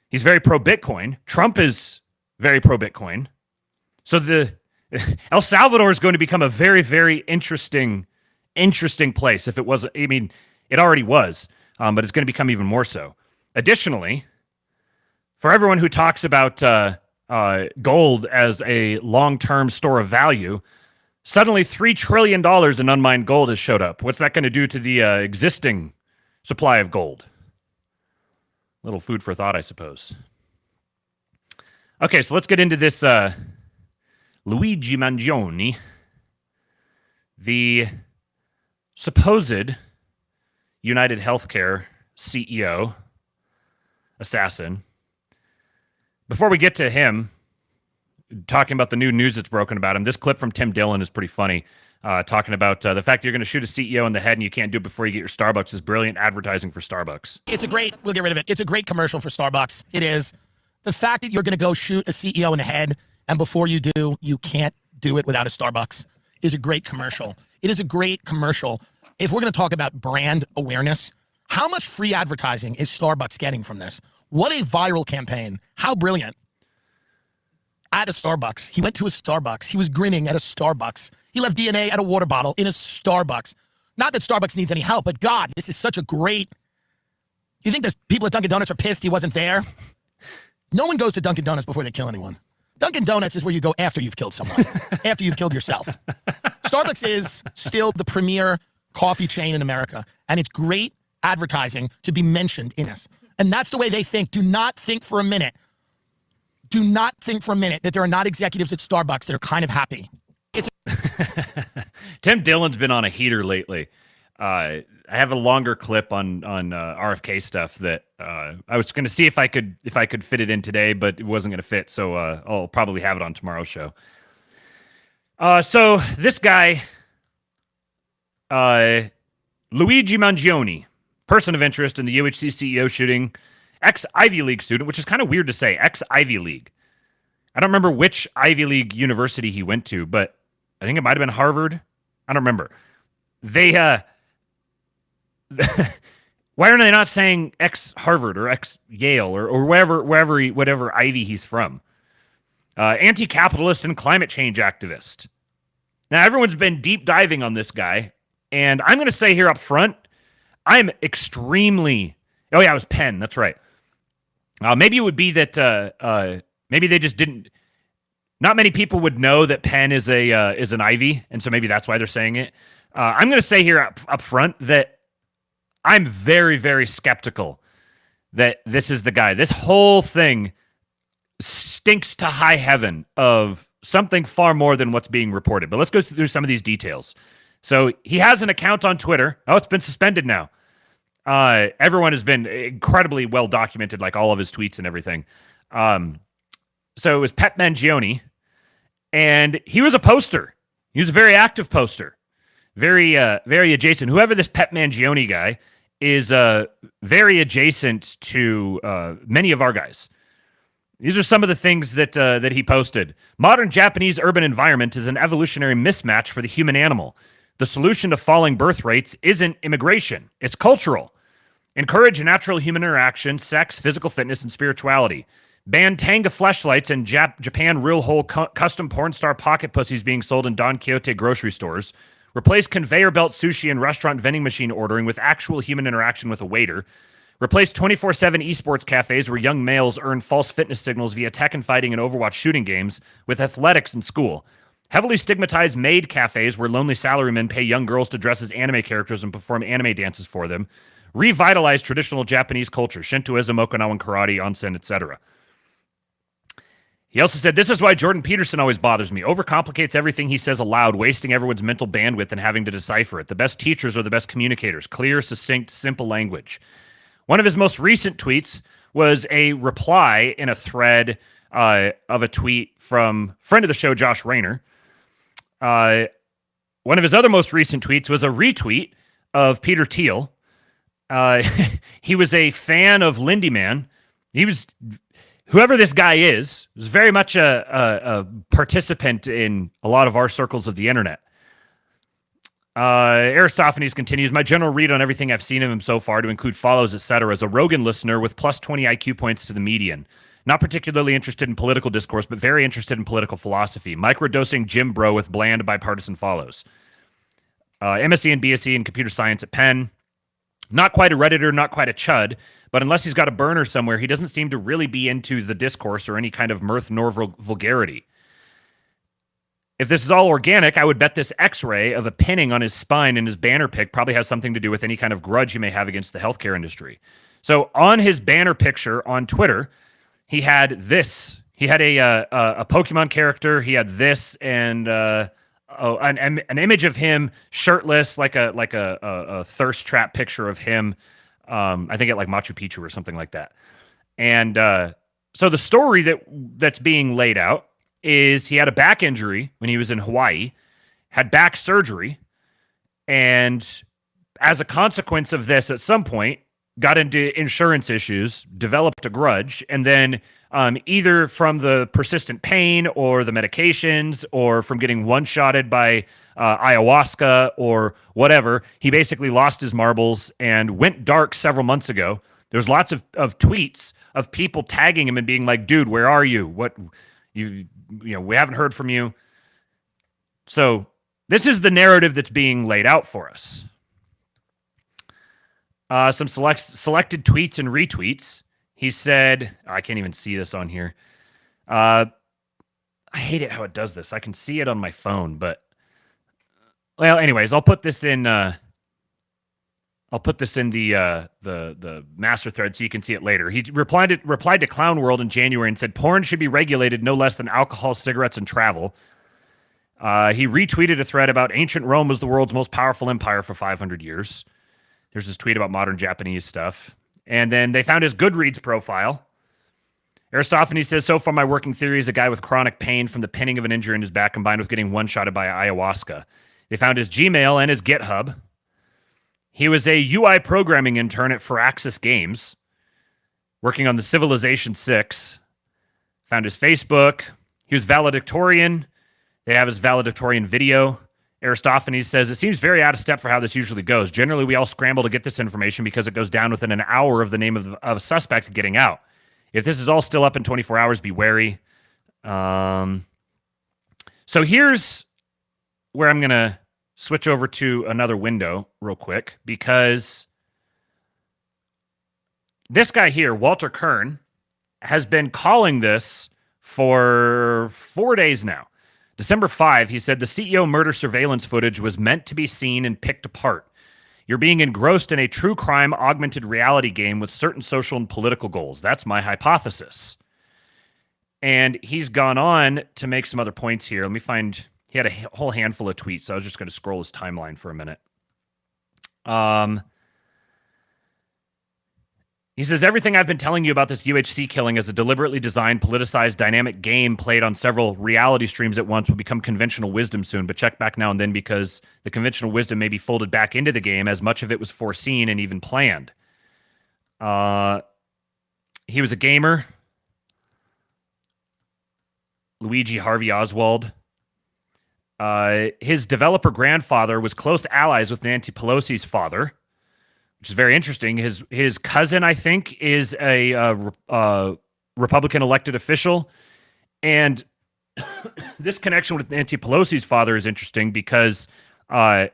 He's very pro-Bitcoin. Trump is very pro-Bitcoin. So El Salvador is going to become a very, very interesting place. If it was, I mean, it already was, but it's going to become even more so. Additionally, for everyone who talks about gold as a long-term store of value, suddenly $3 trillion in unmined gold has showed up. What's that going to do to the existing supply of gold? Little food for thought, I suppose. Okay, so let's get into this Luigi Mangione, the supposed United Healthcare CEO assassin. Before we get to him, talking about the new news that's broken about him, this clip from Tim Dillon is pretty funny, talking about the fact that you're going to shoot a CEO in the head and you can't do it before you get your Starbucks is brilliant advertising for Starbucks. We'll get rid of it. It's a great commercial for Starbucks. It is. The fact that you're going to go shoot a CEO in the head, and before you do, you can't do it without a Starbucks, is a great commercial. It is a great commercial. If we're going to talk about brand awareness, how much free advertising is Starbucks getting from this? What a viral campaign. How brilliant. At a Starbucks. He went to a Starbucks. He was grinning at a Starbucks. He left DNA at a water bottle in a Starbucks. Not that Starbucks needs any help, but God, this is such a great... You think the people at Dunkin' Donuts are pissed he wasn't there? No one goes to Dunkin' Donuts before they kill anyone. Dunkin' Donuts is where you go after you've killed someone, after you've killed yourself. Starbucks is still the premier coffee chain in America, and it's great advertising to be mentioned in this. And that's the way they think. Do not think for a minute that there are not executives at Starbucks that are kind of happy. Tim Dillon's been on a heater lately. I have a longer clip on RFK stuff that I was going to see if I could fit it in today, but it wasn't going to fit. So I'll probably have it on tomorrow's show. So this guy, Luigi Mangione, person of interest in the UHC CEO shooting, ex-Ivy League student, which is kind of weird to say, ex-Ivy League. I don't remember which Ivy League university he went to, but I think it might have been Harvard. I don't remember. They, why are they not saying ex-Harvard or ex-Yale or whatever Ivy he's from? Anti-capitalist and climate change activist. Now, everyone's been deep diving on this guy, and I'm going to say here up front, I'm extremely... Oh, yeah, it was Penn. That's right. Maybe it would be that maybe they just didn't... Not many people would know that Penn is an Ivy, and so maybe that's why they're saying it. I'm going to say here up front that I'm very, very skeptical that this is the guy. This whole thing stinks to high heaven of something far more than what's being reported. But let's go through some of these details. So he has an account on Twitter. Oh, it's been suspended now. Everyone has been incredibly well documented, like all of his tweets and everything. So it was Pep Mangione, and he was a poster. He was a very active poster, very adjacent. Whoever this Pep Mangione guy is, very adjacent to many of our guys. These are some of the things that he posted. Modern Japanese urban environment is an evolutionary mismatch for the human animal. The solution to falling birth rates isn't immigration. It's cultural. Encourage natural human interaction, sex, physical fitness, and spirituality. Ban Tanga fleshlights and Japan real whole custom porn star pocket pussies being sold in Don Quixote grocery stores. Replace conveyor belt sushi and restaurant vending machine ordering with actual human interaction with a waiter. Replace 24/7 esports cafes where young males earn false fitness signals via Tekken fighting and Overwatch shooting games with athletics in school. Heavily stigmatized maid cafes where lonely salarymen pay young girls to dress as anime characters and perform anime dances for them. Revitalize traditional Japanese culture, Shintoism, Okinawan karate, onsen, etc. He also said, this is why Jordan Peterson always bothers me. Overcomplicates everything he says aloud, wasting everyone's mental bandwidth and having to decipher it. The best teachers are the best communicators. Clear, succinct, simple language. One of his most recent tweets was a reply in a thread of a tweet from friend of the show, Josh Rayner. One of his other most recent tweets was a retweet of Peter Thiel. He was a fan of Lindy Man. He was, whoever this guy is, was very much a participant in a lot of our circles of the internet. Aristophanes continues, my general read on everything I've seen of him so far, to include follows, etc., as a Rogan listener with plus 20 IQ points to the median. Not particularly interested in political discourse, but very interested in political philosophy. Microdosing Jim Bro with bland bipartisan follows. MSc and BSc in computer science at Penn. Not quite a Redditor, not quite a chud, but unless he's got a burner somewhere, he doesn't seem to really be into the discourse or any kind of mirth nor vulgarity. If this is all organic, I would bet this x-ray of a pinning on his spine in his banner pic probably has something to do with any kind of grudge he may have against the healthcare industry. So on his banner picture on Twitter, he had this. He had a Pokemon character. He had this and an image of him shirtless, like a thirst trap picture of him. I think at like Machu Picchu or something like that. And so the story that's being laid out is he had a back injury when he was in Hawaii, had back surgery, and as a consequence of this, at some point, got into insurance issues, developed a grudge, and then either from the persistent pain or the medications or from getting one-shotted by ayahuasca or whatever, he basically lost his marbles and went dark several months ago. There's lots of tweets of people tagging him and being like, dude, where are you? What we haven't heard from you. So this is the narrative that's being laid out for us. Some selected tweets and retweets. He said, I can't even see this on here. I hate it how it does this. I can see it on my phone, but well, anyways, I'll put this in the master thread so you can see it later. He replied to Clown World in January and said porn should be regulated no less than alcohol, cigarettes, and travel. He retweeted a thread about ancient Rome was the world's most powerful empire for 500 years. There's this tweet about modern Japanese stuff. And then they found his Goodreads profile. Aristophanes says, so far my working theory is a guy with chronic pain from the pinning of an injury in his back combined with getting one-shotted by ayahuasca. They found his Gmail and his GitHub. He was a UI programming intern at Firaxis Games, working on the Civilization 6. Found his Facebook. He was valedictorian. They have his valedictorian video. Aristophanes says, it seems very out of step for how this usually goes. Generally, we all scramble to get this information because it goes down within an hour of the name of a suspect getting out. If this is all still up in 24 hours, be wary. So here's where I'm going to switch over to another window real quick, because this guy here, Walter Kern, has been calling this for 4 days now. December 5, he said the CEO murder surveillance footage was meant to be seen and picked apart. You're being engrossed in a true crime augmented reality game with certain social and political goals. That's my hypothesis. And he's gone on to make some other points here. Let me find, he had a whole handful of tweets, so I was just going to scroll his timeline for a minute. He says, everything I've been telling you about this UHC killing is a deliberately designed, politicized, dynamic game played on several reality streams at once will become conventional wisdom soon, but check back now and then because the conventional wisdom may be folded back into the game as much of it was foreseen and even planned. He was a gamer. Luigi Harvey Oswald. His developer grandfather was close allies with Nancy Pelosi's father, which is very interesting. His cousin, I think, is a Republican elected official. And this connection with Nancy Pelosi's father is interesting because part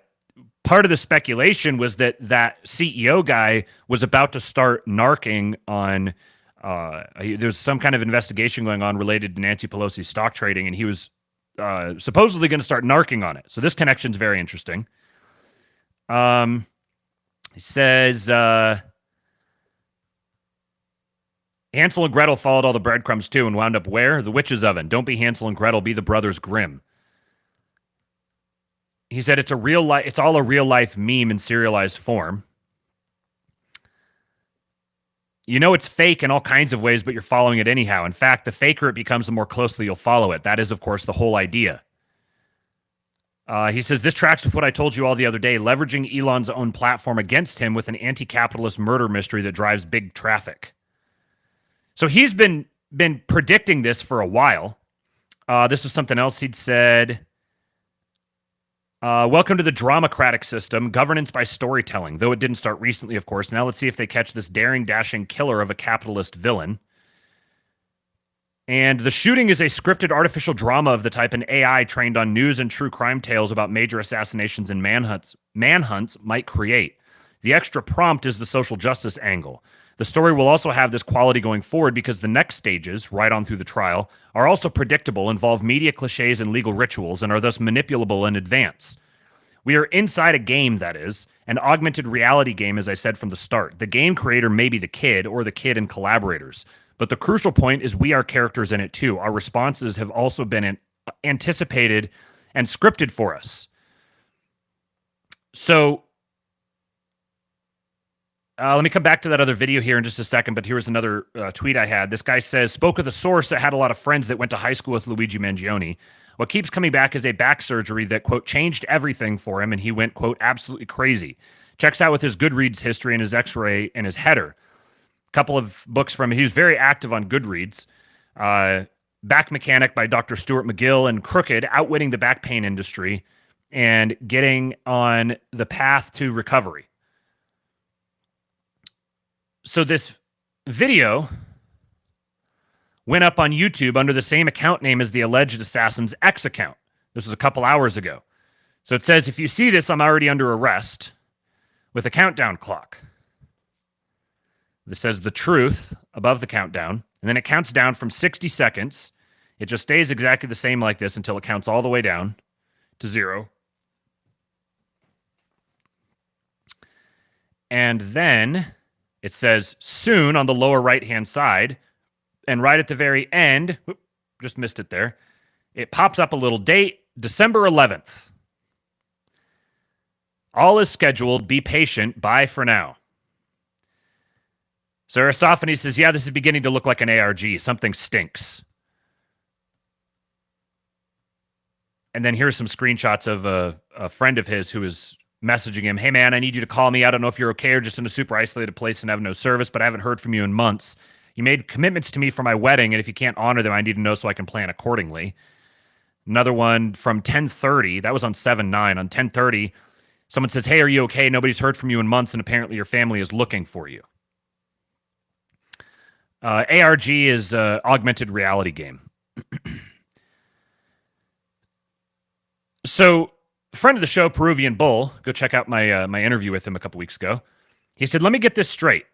of the speculation was that that CEO guy was about to start narking on. There's some kind of investigation going on related to Nancy Pelosi's stock trading, and he was supposedly going to start narking on it. So this connection's very interesting. He says Hansel and Gretel followed all the breadcrumbs too and wound up where? The witch's oven. Don't be Hansel and Gretel, be the brothers Grimm. He said it's all a real life meme in serialized form. You know it's fake in all kinds of ways, but you're following it anyhow. In fact, the faker it becomes, the more closely you'll follow it. That is, of course, the whole idea. He says, this tracks with what I told you all the other day, leveraging Elon's own platform against him with an anti-capitalist murder mystery that drives big traffic. So he's been predicting this for a while. This was something else he'd said. Welcome to the dramocratic system, governance by storytelling, though it didn't start recently, of course. Now let's see if they catch this daring, dashing killer of a capitalist villain. And the shooting is a scripted artificial drama of the type an AI trained on news and true crime tales about major assassinations and manhunts might create. The extra prompt is the social justice angle. The story will also have this quality going forward because the next stages, right on through the trial, are also predictable, involve media cliches and legal rituals, and are thus manipulable in advance. We are inside a game, that is, an augmented reality game, as I said from the start. The game creator may be the kid or the kid and collaborators, but the crucial point is we are characters in it too. Our responses have also been anticipated and scripted for us. So, let me come back to that other video here in just a second, but here's another tweet I had. This guy says, spoke with a source that had a lot of friends that went to high school with Luigi Mangione. What keeps coming back is a back surgery that, quote, changed everything for him, and he went, quote, absolutely crazy. Checks out with his Goodreads history and his x-ray and his header. A couple of books from him. He was very active on Goodreads. Back Mechanic by Dr. Stuart McGill and Crooked, Outwitting the Back Pain Industry and Getting on the Path to Recovery. So this video went up on YouTube under the same account name as the alleged assassin's X account. This was a couple hours ago. So it says, if you see this, I'm already under arrest with a countdown clock. This says the truth above the countdown, and then it counts down from 60 seconds. It just stays exactly the same like this until it counts all the way down to 0. And then it says soon on the lower right-hand side, and right at the very end, whoop, just missed it there, it pops up a little date, December 11th. All is scheduled. Be patient. Bye for now. So Aristophanes says, yeah, this is beginning to look like an ARG. Something stinks. And then here's some screenshots of a friend of his who is messaging him, hey, man, I need you to call me. I don't know if you're okay or just in a super isolated place and have no service, but I haven't heard from you in months. You made commitments to me for my wedding, and if you can't honor them, I need to know so I can plan accordingly. Another one from 10:30. That was on 7/9. On 10:30, someone says, hey, are you okay? Nobody's heard from you in months, and apparently your family is looking for you. ARG is augmented reality game. So, friend of the show, Peruvian Bull, go check out my my interview with him a couple weeks ago. He said, let me get this straight.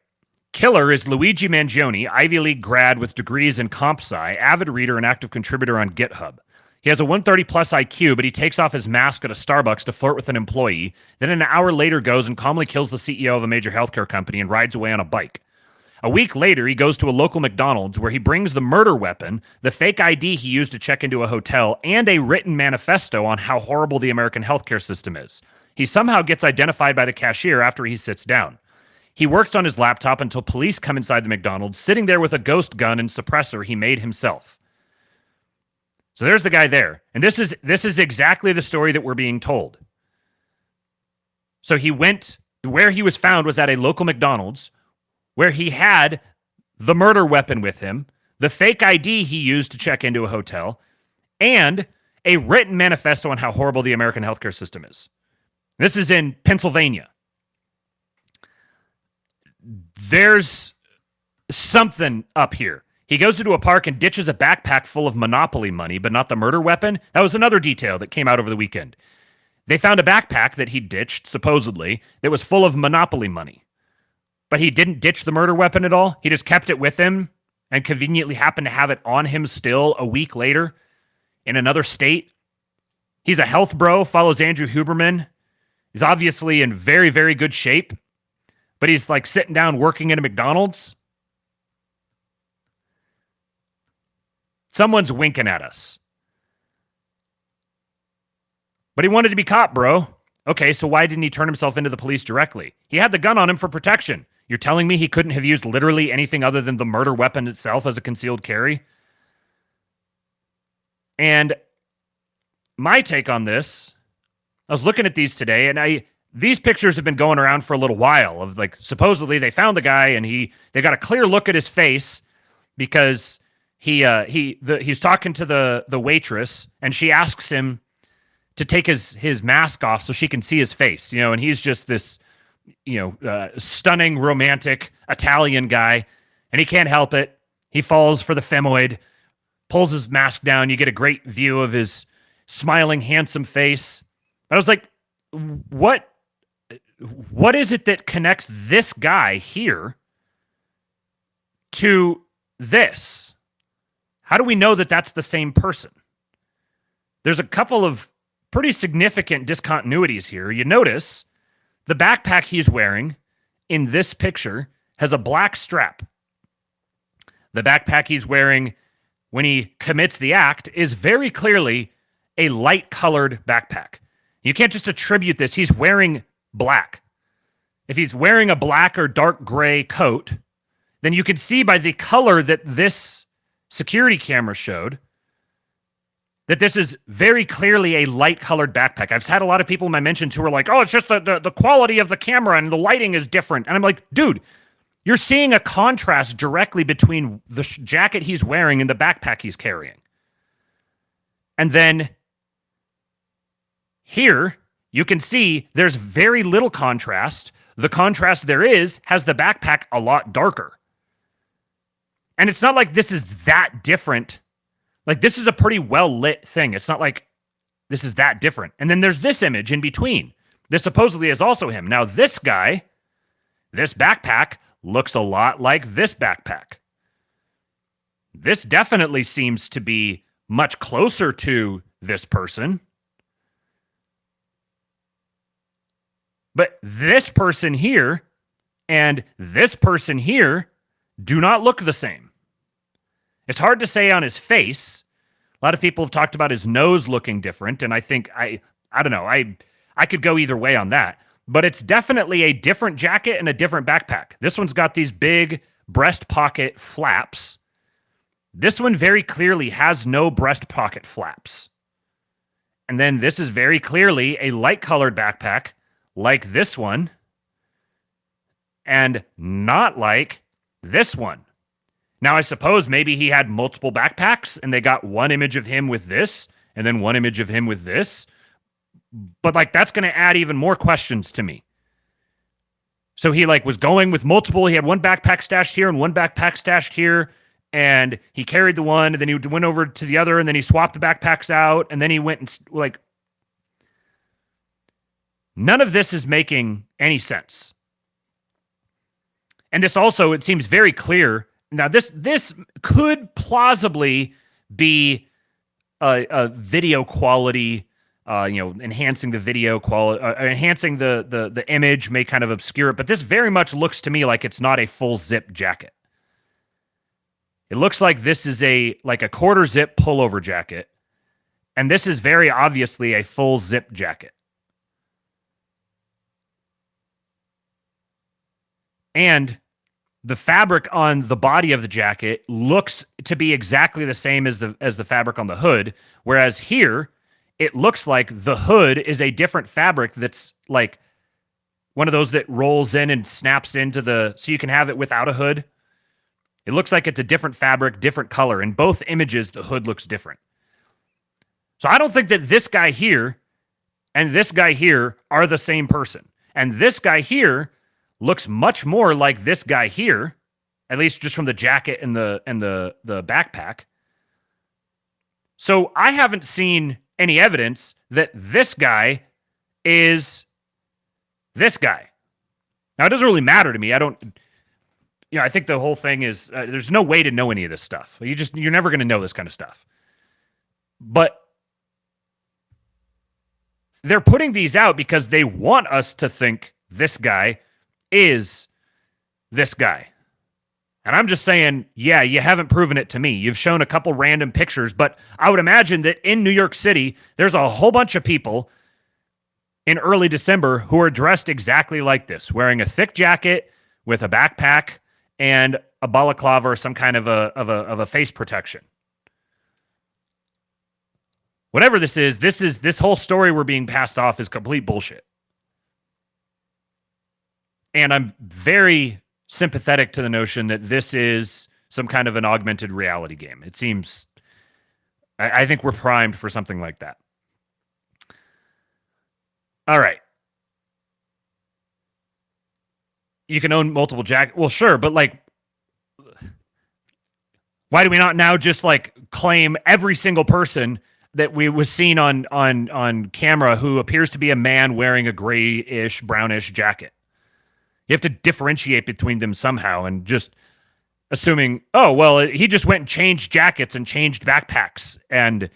Killer is Luigi Mangione, Ivy League grad with degrees in comp sci, avid reader and active contributor on GitHub. He has a 130 plus IQ, but he takes off his mask at a Starbucks to flirt with an employee, then an hour later goes and calmly kills the CEO of a major healthcare company and rides away on a bike. A week later, he goes to a local McDonald's where he brings the murder weapon, the fake ID he used to check into a hotel, and a written manifesto on how horrible the American healthcare system is. He somehow gets identified by the cashier after he sits down. He works on his laptop until police come inside the McDonald's, sitting there with a ghost gun and suppressor he made himself. So there's the guy there. And this is exactly the story that we're being told. So he went, where he was found was at a local McDonald's, where he had the murder weapon with him, the fake ID he used to check into a hotel, and a written manifesto on how horrible the American healthcare system is. This is in Pennsylvania. There's something up here. He goes into a park and ditches a backpack full of Monopoly money, but not the murder weapon. That was another detail that came out over the weekend. They found a backpack that he ditched, supposedly, that was full of Monopoly money. But he didn't ditch the murder weapon at all. He just kept it with him and conveniently happened to have it on him still a week later in another state. He's a health bro, follows Andrew Huberman. He's obviously in very, very good shape, but he's like sitting down working at a McDonald's. Someone's winking at us. But he wanted to be caught, bro. Okay, so why didn't he turn himself into the police directly? He had the gun on him for protection. You're telling me he couldn't have used literally anything other than the murder weapon itself as a concealed carry? And my take on this, I was looking at these today, and these pictures have been going around for a little while of like, supposedly they found the guy and they got a clear look at his face because he's talking to the waitress and she asks him to take his mask off so she can see his face, and he's just this, stunning, romantic Italian guy, and he can't help it. He falls for the femoid, pulls his mask down. You get a great view of his smiling, handsome face. I was like, what is it that connects this guy here to this? How do we know that that's the same person? There's a couple of pretty significant discontinuities here. You notice the backpack he's wearing in this picture has a black strap. The backpack he's wearing when he commits the act is very clearly a light-colored backpack. You can't just attribute this. He's wearing black. If he's wearing a black or dark gray coat, then you can see by the color that this security camera showed that this is very clearly a light-colored backpack. I've had a lot of people in my mentions who are like, oh, it's just the quality of the camera and the lighting is different. And I'm like, dude, you're seeing a contrast directly between the jacket he's wearing and the backpack he's carrying. And then here, you can see there's very little contrast. The contrast there has the backpack a lot darker. And it's not like this is that different. Like, this is a pretty well-lit thing. It's not like this is that different. And then there's this image in between. This supposedly is also him. Now, this guy, this backpack, looks a lot like this backpack. This definitely seems to be much closer to this person. But this person here and this person here do not look the same. It's hard to say on his face. A lot of people have talked about his nose looking different, and I think, I don't know, I could go either way on that. But it's definitely a different jacket and a different backpack. This one's got these big breast pocket flaps. This one very clearly has no breast pocket flaps. And then this is very clearly a light-colored backpack like this one and not like this one. Now, I suppose maybe he had multiple backpacks and they got one image of him with this and then one image of him with this. But like, that's going to add even more questions to me. So he like was going with multiple. He had one backpack stashed here and one backpack stashed here. And he carried the one and then he went over to the other and then he swapped the backpacks out. And then he went and like, none of this is making any sense. And this also, it seems very clear. Now, this could plausibly be a video quality, enhancing the video quality, enhancing the image may kind of obscure it, but this very much looks to me like it's not a full zip jacket. It looks like this is a quarter zip pullover jacket, and this is very obviously a full zip jacket. And the fabric on the body of the jacket looks to be exactly the same as the fabric on the hood, whereas here it looks like the hood is a different fabric that's like one of those that rolls in and snaps into so you can have it without a hood. It looks like it's a different fabric, different color. In both images, the hood looks different. So I don't think that this guy here and this guy here are the same person. And this guy here looks much more like this guy here, at least just from the jacket and the backpack. So I haven't seen any evidence that this guy is this guy. Now, it doesn't really matter to me. I don't, I think the whole thing is there's no way to know any of this stuff. You're never going to know this kind of stuff. But they're putting these out because they want us to think this guy is this guy. And I'm just saying, yeah, you haven't proven it to me. You've shown a couple random pictures, but I would imagine that in New York City, there's a whole bunch of people in early December who are dressed exactly like this, wearing a thick jacket with a backpack and a balaclava or some kind of a face protection. Whatever this is, this whole story we're being passed off is complete bullshit. And I'm very sympathetic to the notion that this is some kind of an augmented reality game. It seems, I think we're primed for something like that. All right. You can own multiple jackets. Well, sure, but like, why do we not now just like claim every single person that we was seen on camera who appears to be a man wearing a grayish, brownish jacket? You have to differentiate between them somehow, and just assuming, oh, well, he just went and changed jackets and changed backpacks, and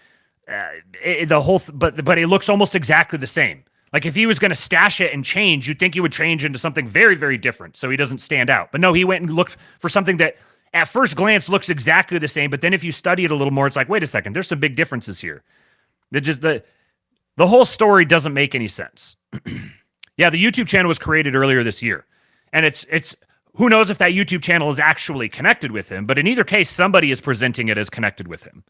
but it looks almost exactly the same. Like if he was going to stash it and change, you'd think he would change into something very, very different so he doesn't stand out. But no, he went and looked for something that at first glance looks exactly the same, but then if you study it a little more, it's like, wait a second, there's some big differences here. The whole story doesn't make any sense. Yeah, the YouTube channel was created earlier this year. And it's who knows if that YouTube channel is actually connected with him, but in either case, somebody is presenting it as connected with him.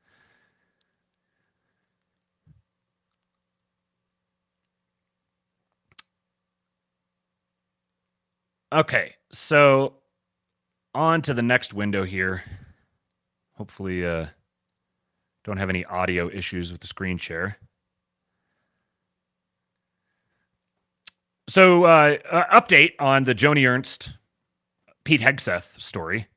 Okay, so on to the next window here. Hopefully, don't have any audio issues with the screen share. So, update on the Joni Ernst, Pete Hegseth story.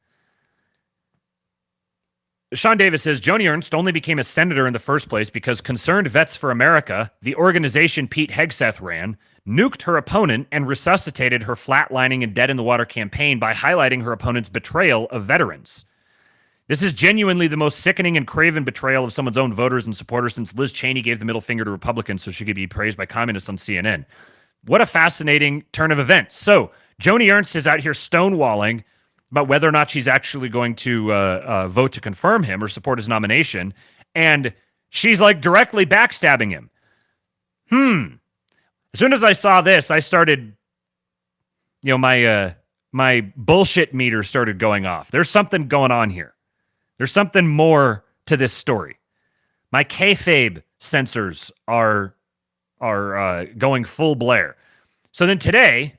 Sean Davis says, Joni Ernst only became a senator in the first place because Concerned Vets for America, the organization Pete Hegseth ran, nuked her opponent and resuscitated her flatlining and dead-in-the-water campaign by highlighting her opponent's betrayal of veterans. This is genuinely the most sickening and craven betrayal of someone's own voters and supporters since Liz Cheney gave the middle finger to Republicans so she could be praised by communists on CNN. What a fascinating turn of events. So, Joni Ernst is out here stonewalling about whether or not she's actually going to vote to confirm him or support his nomination, and she's like directly backstabbing him. As soon as I saw this, I started, my bullshit meter started going off. There's something going on here. There's something more to this story. My kayfabe sensors are going full blare. So then today,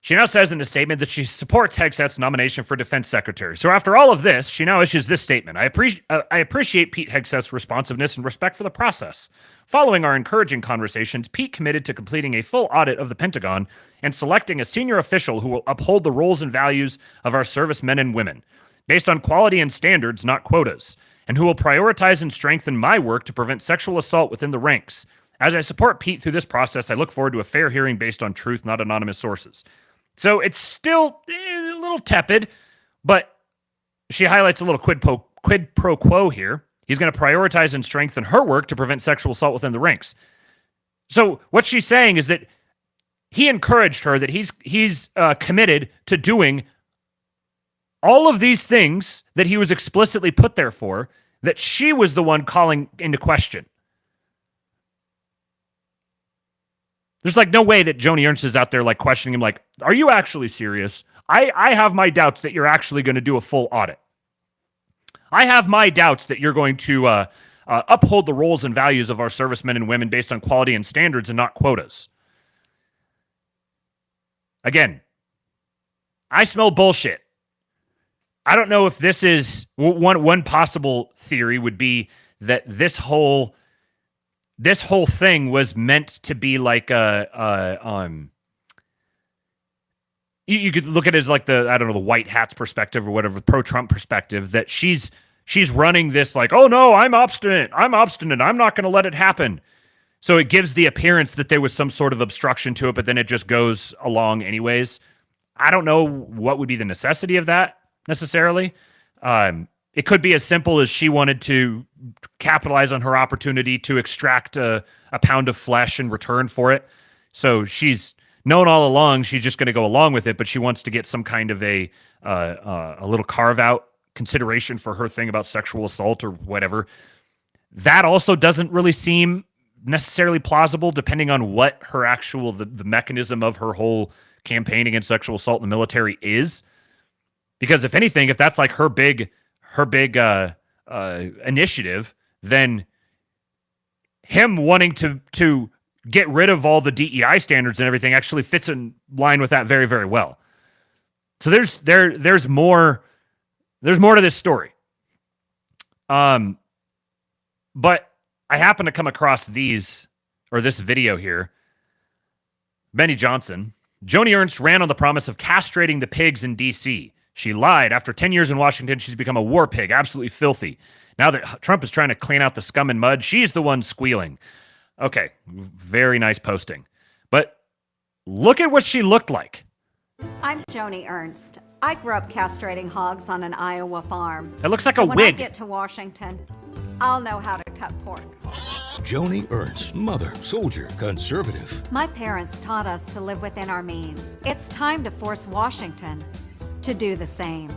she now says in a statement that she supports Hegseth's nomination for defense secretary. So after all of this, she now issues this statement. I appreciate Pete Hegseth's responsiveness and respect for the process. Following our encouraging conversations, Pete committed to completing a full audit of the Pentagon and selecting a senior official who will uphold the roles and values of our servicemen and women, based on quality and standards, not quotas, and who will prioritize and strengthen my work to prevent sexual assault within the ranks. As I support Pete through this process, I look forward to a fair hearing based on truth, not anonymous sources. So it's still a little tepid, but she highlights a little quid pro quo here. He's going to prioritize and strengthen her work to prevent sexual assault within the ranks. So what she's saying is that he encouraged her, that he's committed to doing all of these things that he was explicitly put there for, that she was the one calling into question. There's like no way that Joni Ernst is out there like questioning him like, are you actually serious? I have my doubts that you're actually going to do a full audit. I have my doubts that you're going to uphold the roles and values of our servicemen and women based on quality and standards and not quotas. Again, I smell bullshit. I don't know if this is one possible theory would be that this whole thing was meant to be like you could look at it as like the, I don't know, the white hats perspective or whatever, pro-Trump perspective, that she's running this like, oh no, I'm obstinate, I'm not going to let it happen. So it gives the appearance that there was some sort of obstruction to it, but then it just goes along anyways. I don't know what would be the necessity of that necessarily. It could be as simple as she wanted to capitalize on her opportunity to extract a pound of flesh in return for it. So she's known all along she's just going to go along with it, but she wants to get some kind of a little carve-out consideration for her thing about sexual assault or whatever. That also doesn't really seem necessarily plausible, depending on what her actual the mechanism of her whole campaign against sexual assault in the military is. Because if anything, if that's like her big initiative, then him wanting to get rid of all the DEI standards and everything actually fits in line with that very, very well. So there's more to this story. But I happen to come across this video here. Benny Johnson. Joni Ernst ran on the promise of castrating the pigs in D.C. She lied. After 10 years in Washington, she's become a war pig, absolutely filthy. Now that Trump is trying to clean out the scum and mud, she's the one squealing. Okay, very nice posting. But look at what she looked like. I'm Joni Ernst. I grew up castrating hogs on an Iowa farm. It looks like so a when wig. I get to Washington, I'll know how to cut pork. Joni Ernst, mother, soldier, conservative. My parents taught us to live within our means. It's time to force Washington to do the same.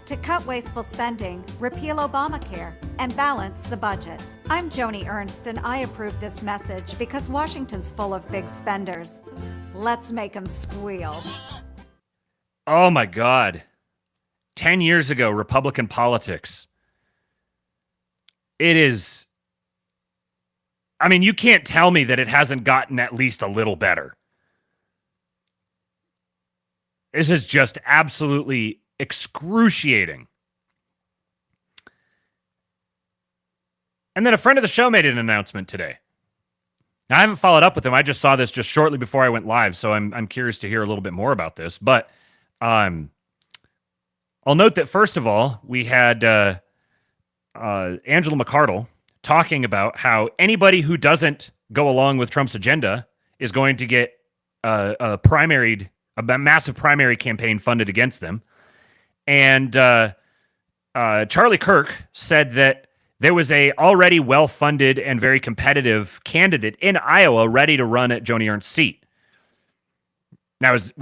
To cut wasteful spending, repeal Obamacare, and balance the budget. I'm Joni Ernst, and I approve this message because Washington's full of big spenders. Let's make them squeal. Oh my God. 10 years ago, Republican politics. It is. I mean, you can't tell me that it hasn't gotten at least a little better. This is just absolutely excruciating. And then a friend of the show made an announcement today. Now, I haven't followed up with him. I just saw this just shortly before I went live, so I'm curious to hear a little bit more about this. But I'll note that, first of all, we had Angela McArdle talking about how anybody who doesn't go along with Trump's agenda is going to get a massive primary campaign funded against them. And Charlie Kirk said that there was a already well-funded and very competitive candidate in Iowa ready to run at Joni Ernst's seat. Now, is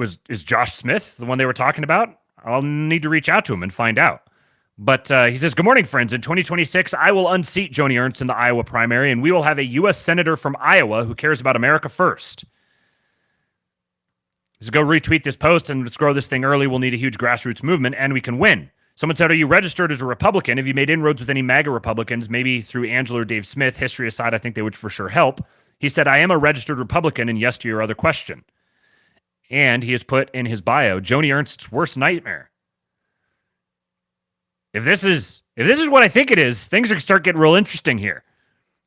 Josh Smith the one they were talking about? I'll need to reach out to him and find out. But he says, good morning, friends. In 2026, I will unseat Joni Ernst in the Iowa primary, and we will have a U.S. senator from Iowa who cares about America first. He says, go retweet this post, and let's grow this thing early. We'll need a huge grassroots movement, and we can win. Someone said, are you registered as a Republican? Have you made inroads with any MAGA Republicans? Maybe through Angela or Dave Smith. History aside, I think they would for sure help. He said, I am a registered Republican, and yes to your other question. And he has put in his bio, Joni Ernst's worst nightmare. If this is what I think it is, things are going to start getting real interesting here.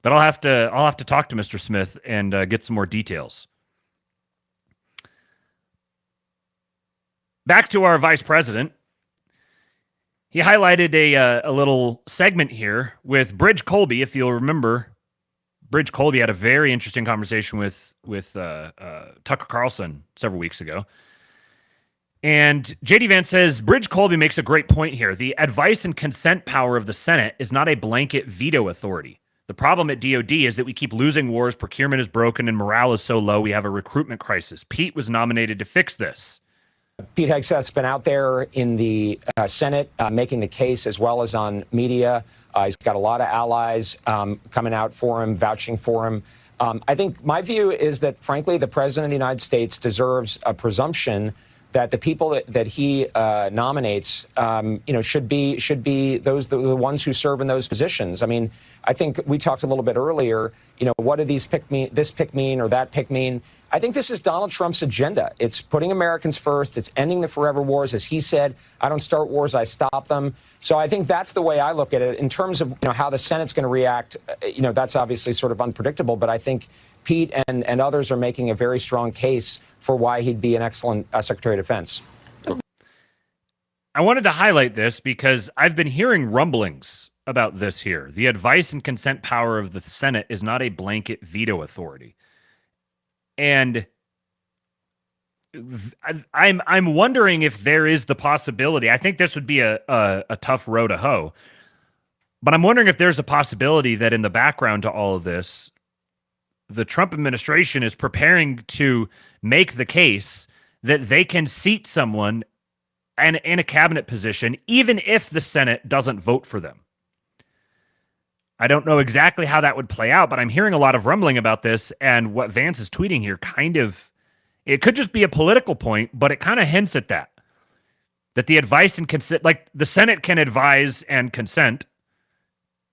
But I'll have to talk to Mr. Smith and get some more details. Back to our vice president. He highlighted a little segment here with Bridge Colby. If you'll remember, Bridge Colby had a very interesting conversation with Tucker Carlson several weeks ago. And J.D. Vance says, Bridge Colby makes a great point here. The advice and consent power of the Senate is not a blanket veto authority. The problem at DOD is that we keep losing wars, procurement is broken, and morale is so low we have a recruitment crisis. Pete was nominated to fix this. Pete Hegseth's been out there in the Senate making the case as well as on media. He's got a lot of allies coming out for him, vouching for him. I think my view is that, frankly, the president of the United States deserves a presumption that the people that he nominates, should be those the ones who serve in those positions. I mean, I think we talked a little bit earlier. What do these this pick mean or that pick mean? I think this is Donald Trump's agenda. It's putting Americans first. It's ending the forever wars. As he said, I don't start wars, I stop them. So I think that's the way I look at it. In terms of how the Senate's going to react, that's obviously sort of unpredictable. But I think Pete and others are making a very strong case for why he'd be an excellent Secretary of Defense. I wanted to highlight this because I've been hearing rumblings about this here. The advice and consent power of the Senate is not a blanket veto authority. And I'm wondering if there is the possibility. I think this would be a tough row to hoe. But I'm wondering if there's a possibility that in the background to all of this, the Trump administration is preparing to make the case that they can seat someone and in a cabinet position, even if the Senate doesn't vote for them. I don't know exactly how that would play out, but I'm hearing a lot of rumbling about this, and what Vance is tweeting here it could just be a political point, but it kind of hints at that the advice and consent, like the Senate can advise and consent,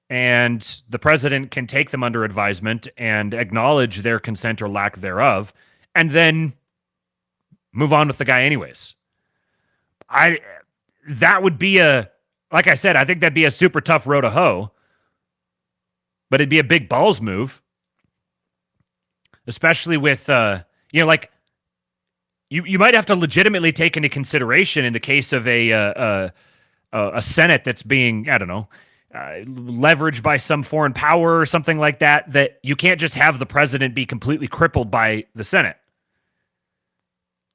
and the president can take them under advisement and acknowledge their consent or lack thereof, and then move on with the guy anyways. That would be like I said, I think that'd be a super tough row to hoe, but it'd be a big balls move, especially with, like you might have to legitimately take into consideration in the case of a Senate that's being, I don't know, leveraged by some foreign power or something like that, that you can't just have the president be completely crippled by the Senate.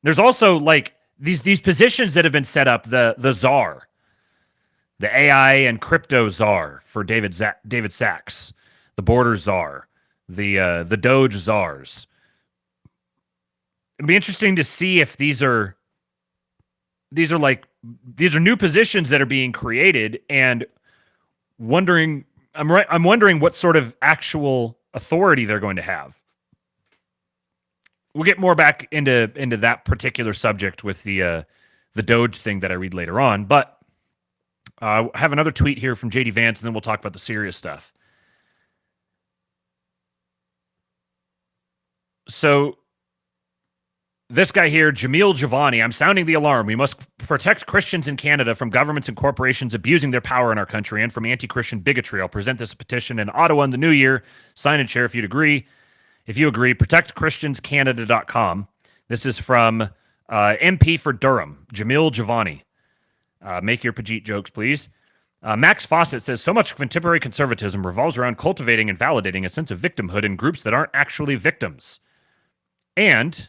There's also like these positions that have been set up, the czar, the AI and crypto czar for David Sachs, the border czar, the DOGE czars. It'd be interesting to see if these are new positions that are being created, and I'm wondering what sort of actual authority they're going to have. We'll get more back into that particular subject with the DOGE thing that I read later on, but I have another tweet here from JD Vance, and then we'll talk about the serious stuff. So this guy here, Jamil Giovanni, I'm sounding the alarm. We must protect Christians in Canada from governments and corporations abusing their power in our country and from anti-Christian bigotry. I'll present this petition in Ottawa in the new year. Sign and share if you'd agree. If you agree, protectchristianscanada.com. This is from MP for Durham, Jamil Giovanni. Make your Pajit jokes, please. Max Fawcett says, so much contemporary conservatism revolves around cultivating and validating a sense of victimhood in groups that aren't actually victims. And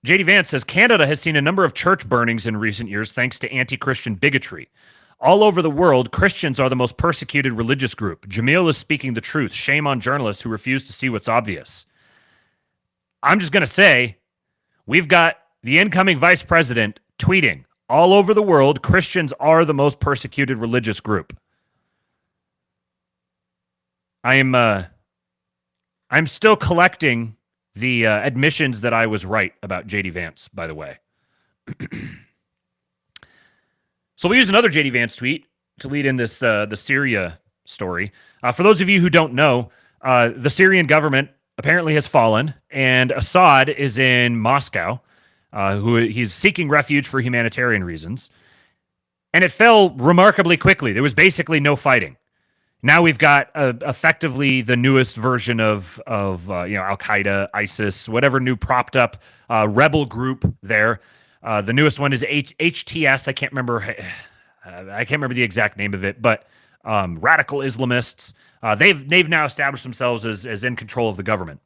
JD Vance says, Canada has seen a number of church burnings in recent years thanks to anti-Christian bigotry. All over the world, Christians are the most persecuted religious group. Jamil is speaking the truth. Shame on journalists who refuse to see what's obvious. I'm just going to say, we've got the incoming vice president tweeting, all over the world, Christians are the most persecuted religious group. I'm still collecting the admissions that I was right about JD Vance, by the way. So we'll use another JD Vance tweet to lead in this the Syria story. For those of you who don't know, the Syrian government apparently has fallen, and Assad is in Moscow. He's seeking refuge for humanitarian reasons. And it fell remarkably quickly. There was basically no fighting. Now we've got effectively the newest version of Al-Qaeda, ISIS, whatever new propped up rebel group there. The newest one is HTS. I can't remember the exact name of it, but radical Islamists. They've now established themselves as in control of the government.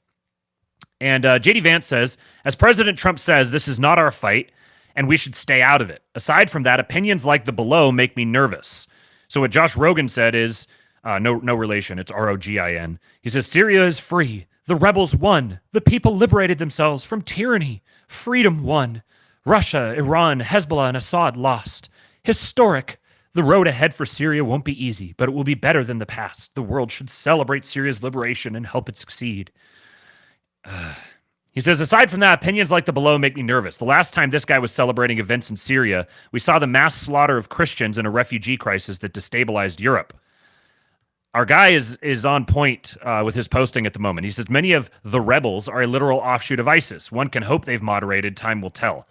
And JD Vance says, as President Trump says, this is not our fight, and we should stay out of it. Aside from that, opinions like the below make me nervous. So what Josh Rogan said is, no relation, it's ROGIN. He says, Syria is free. The rebels won. The people liberated themselves from tyranny. Freedom won. Russia, Iran, Hezbollah, and Assad lost. Historic. The road ahead for Syria won't be easy, but it will be better than the past. The world should celebrate Syria's liberation and help it succeed. He says, aside from that, opinions like the below make me nervous. The last time this guy was celebrating events in Syria, we saw the mass slaughter of Christians in a refugee crisis that destabilized Europe. Our guy is on point with his posting at the moment. He says, many of the rebels are a literal offshoot of ISIS. One can hope they've moderated. Time will tell.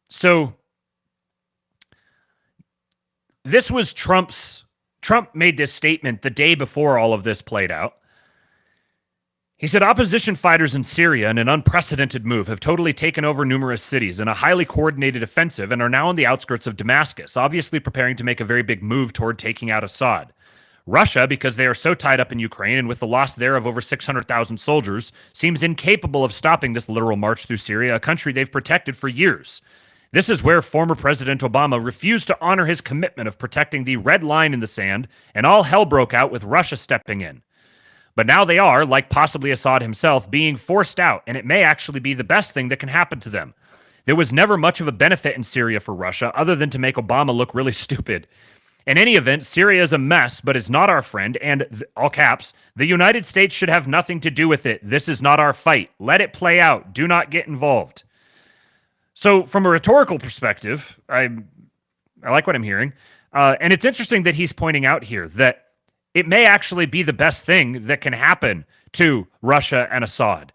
So this was Trump made this statement the day before all of this played out. He said opposition fighters in Syria, in an unprecedented move, have totally taken over numerous cities in a highly coordinated offensive and are now on the outskirts of Damascus, obviously preparing to make a very big move toward taking out Assad. Russia, because they are so tied up in Ukraine and with the loss there of over 600,000 soldiers, seems incapable of stopping this literal march through Syria, a country they've protected for years. This is where former President Obama refused to honor his commitment of protecting the red line in the sand, and all hell broke out with Russia stepping in. But now they are, like possibly Assad himself, being forced out, and it may actually be the best thing that can happen to them. There was never much of a benefit in Syria for Russia other than to make Obama look really stupid. In any event, Syria is a mess, but it's not our friend, and, all caps, the United States should have nothing to do with it. This is not our fight. Let it play out. Do not get involved. So, from a rhetorical perspective, I like what I'm hearing. And it's interesting that he's pointing out here that it may actually be the best thing that can happen to Russia and Assad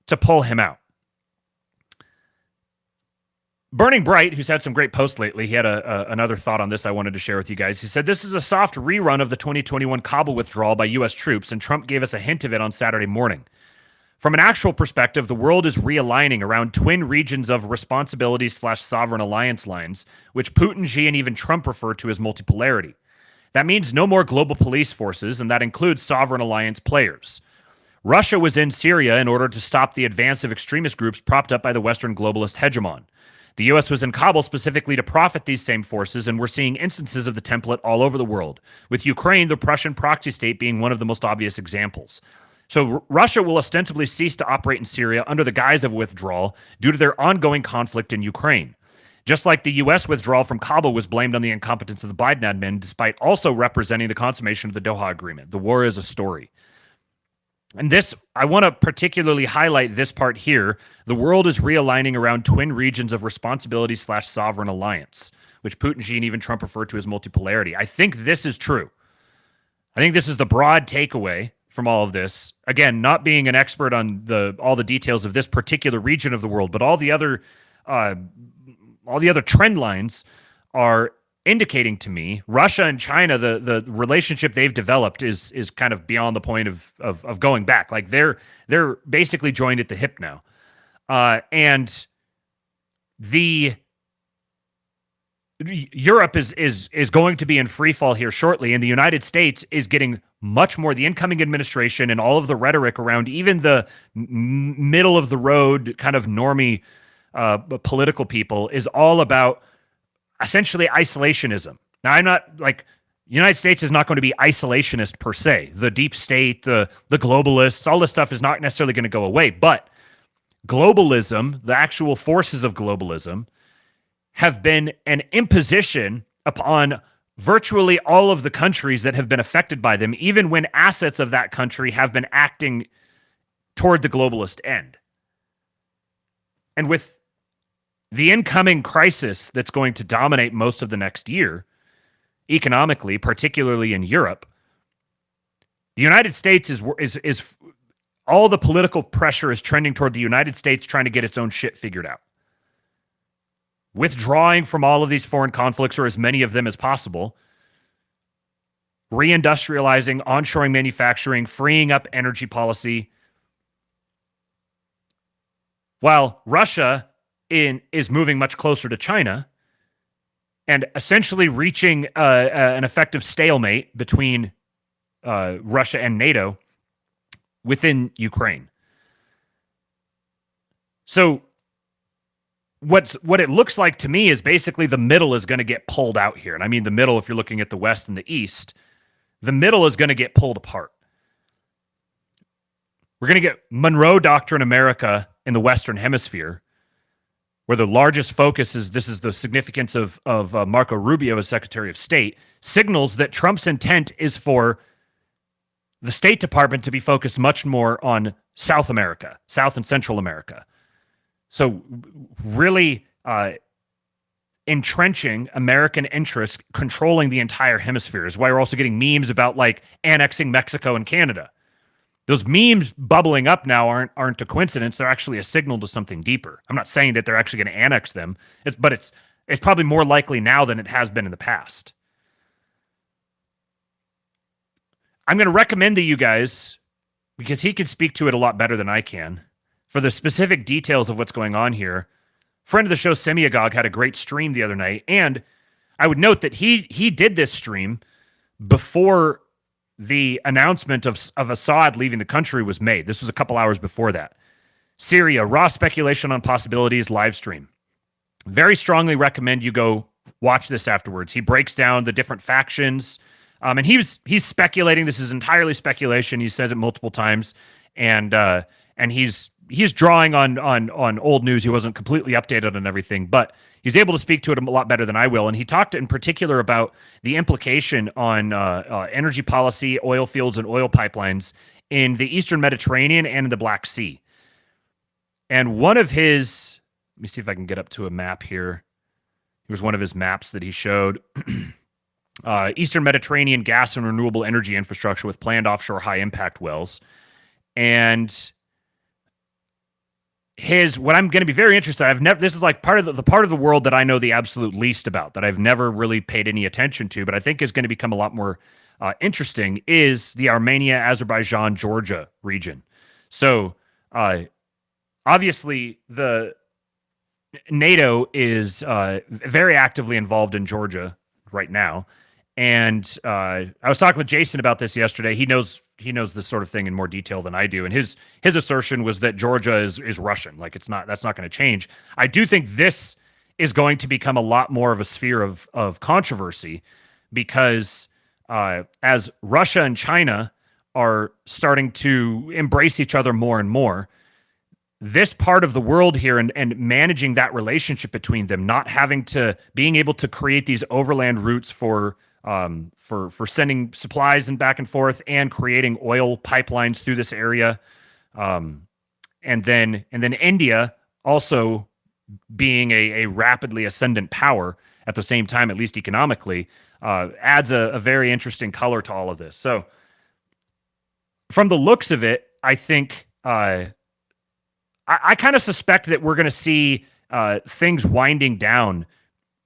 to pull him out. Burning Bright, who's had some great posts lately, he had another thought on this I wanted to share with you guys. He said, this is a soft rerun of the 2021 Kabul withdrawal by U.S. troops, and Trump gave us a hint of it on Saturday morning. From an actual perspective, the world is realigning around twin regions of responsibility/sovereign alliance lines, which Putin, Xi, and even Trump refer to as multipolarity. That means no more global police forces, and that includes sovereign alliance players. Russia was in Syria in order to stop the advance of extremist groups propped up by the Western globalist hegemon. The U.S. was in Kabul specifically to profit these same forces, and we're seeing instances of the template all over the world, with Ukraine, the Prussian proxy state, being one of the most obvious examples. So Russia will ostensibly cease to operate in Syria under the guise of withdrawal due to their ongoing conflict in Ukraine. Just like the U.S. withdrawal from Kabul was blamed on the incompetence of the Biden admin, despite also representing the consummation of the Doha Agreement. The war is a story. And this, I want to particularly highlight this part here. The world is realigning around twin regions of responsibility/sovereign alliance, which Putin, Xi, and even Trump refer to as multipolarity. I think this is true. I think this is the broad takeaway from all of this. Again, not being an expert on all the details of this particular region of the world, but all the other trend lines are indicating to me Russia and China, the relationship they've developed is kind of beyond the point of going back. Like they're basically joined at the hip now, and Europe is going to be in free fall here shortly, and the United States is getting much more. The incoming administration and all of the rhetoric around even the middle of the road kind of normie political people is all about essentially isolationism. Now, I'm not like the United States is not going to be isolationist per se. The deep state, the globalists, all this stuff is not necessarily going to go away. But globalism, the actual forces of globalism, have been an imposition upon virtually all of the countries that have been affected by them, even when assets of that country have been acting toward the globalist end. And with the incoming crisis that's going to dominate most of the next year, economically, particularly in Europe, the United States is all the political pressure is trending toward the United States trying to get its own shit figured out. Withdrawing from all of these foreign conflicts, or as many of them as possible, reindustrializing, onshoring manufacturing, freeing up energy policy, while Russia is moving much closer to China and essentially reaching an effective stalemate between Russia and NATO within Ukraine. So what it looks like to me is basically the middle is going to get pulled out here. And I mean the middle, if you're looking at the West and the East, the middle is going to get pulled apart. We're going to get Monroe Doctrine America in the Western Hemisphere, where the largest focus is, this is the significance of Marco Rubio as Secretary of State, signals that Trump's intent is for the State Department to be focused much more on South America, South and Central America. So really entrenching American interests, controlling the entire hemisphere is why we're also getting memes about like annexing Mexico and Canada. Those memes bubbling up now aren't a coincidence. They're actually a signal to something deeper. I'm not saying that they're actually going to annex them, but it's probably more likely now than it has been in the past. I'm going to recommend to you guys because he could speak to it a lot better than I can. For the specific details of what's going on here, friend of the show, Semiagog, had a great stream the other night, and I would note that he did this stream before the announcement of Assad leaving the country was made. This was a couple hours before that. Syria, raw speculation on possibilities, live stream. Very strongly recommend you go watch this afterwards. He breaks down the different factions, and he's speculating. This is entirely speculation. He says it multiple times, and he's drawing on old news. He wasn't completely updated on everything, but he's able to speak to it a lot better than I will. And he talked in particular about the implication on energy policy, oil fields, and oil pipelines in the Eastern Mediterranean and in the Black Sea. And one of his, let me see if I can get up to a map here. It was one of his maps that he showed. Eastern Mediterranean gas and renewable energy infrastructure with planned offshore high impact wells. And what I'm going to be very interested, this is like part of the part of the world that I know the absolute least about, that I've never really paid any attention to, but I think is going to become a lot more interesting, is the Armenia, Azerbaijan, Georgia region. So obviously the NATO is very actively involved in Georgia right now. And I was talking with Jason about this yesterday. He knows this sort of thing in more detail than I do. And his assertion was that Georgia is Russian. Like that's not going to change. I do think this is going to become a lot more of a sphere of controversy, because as Russia and China are starting to embrace each other more and more, this part of the world here and managing that relationship between them, not being able to create these overland routes for sending supplies and back and forth, and creating oil pipelines through this area, and then India also being a rapidly ascendant power at the same time, at least economically, adds a very interesting color to all of this. So from the looks of it, I think I kind of suspect that we're going to see things winding down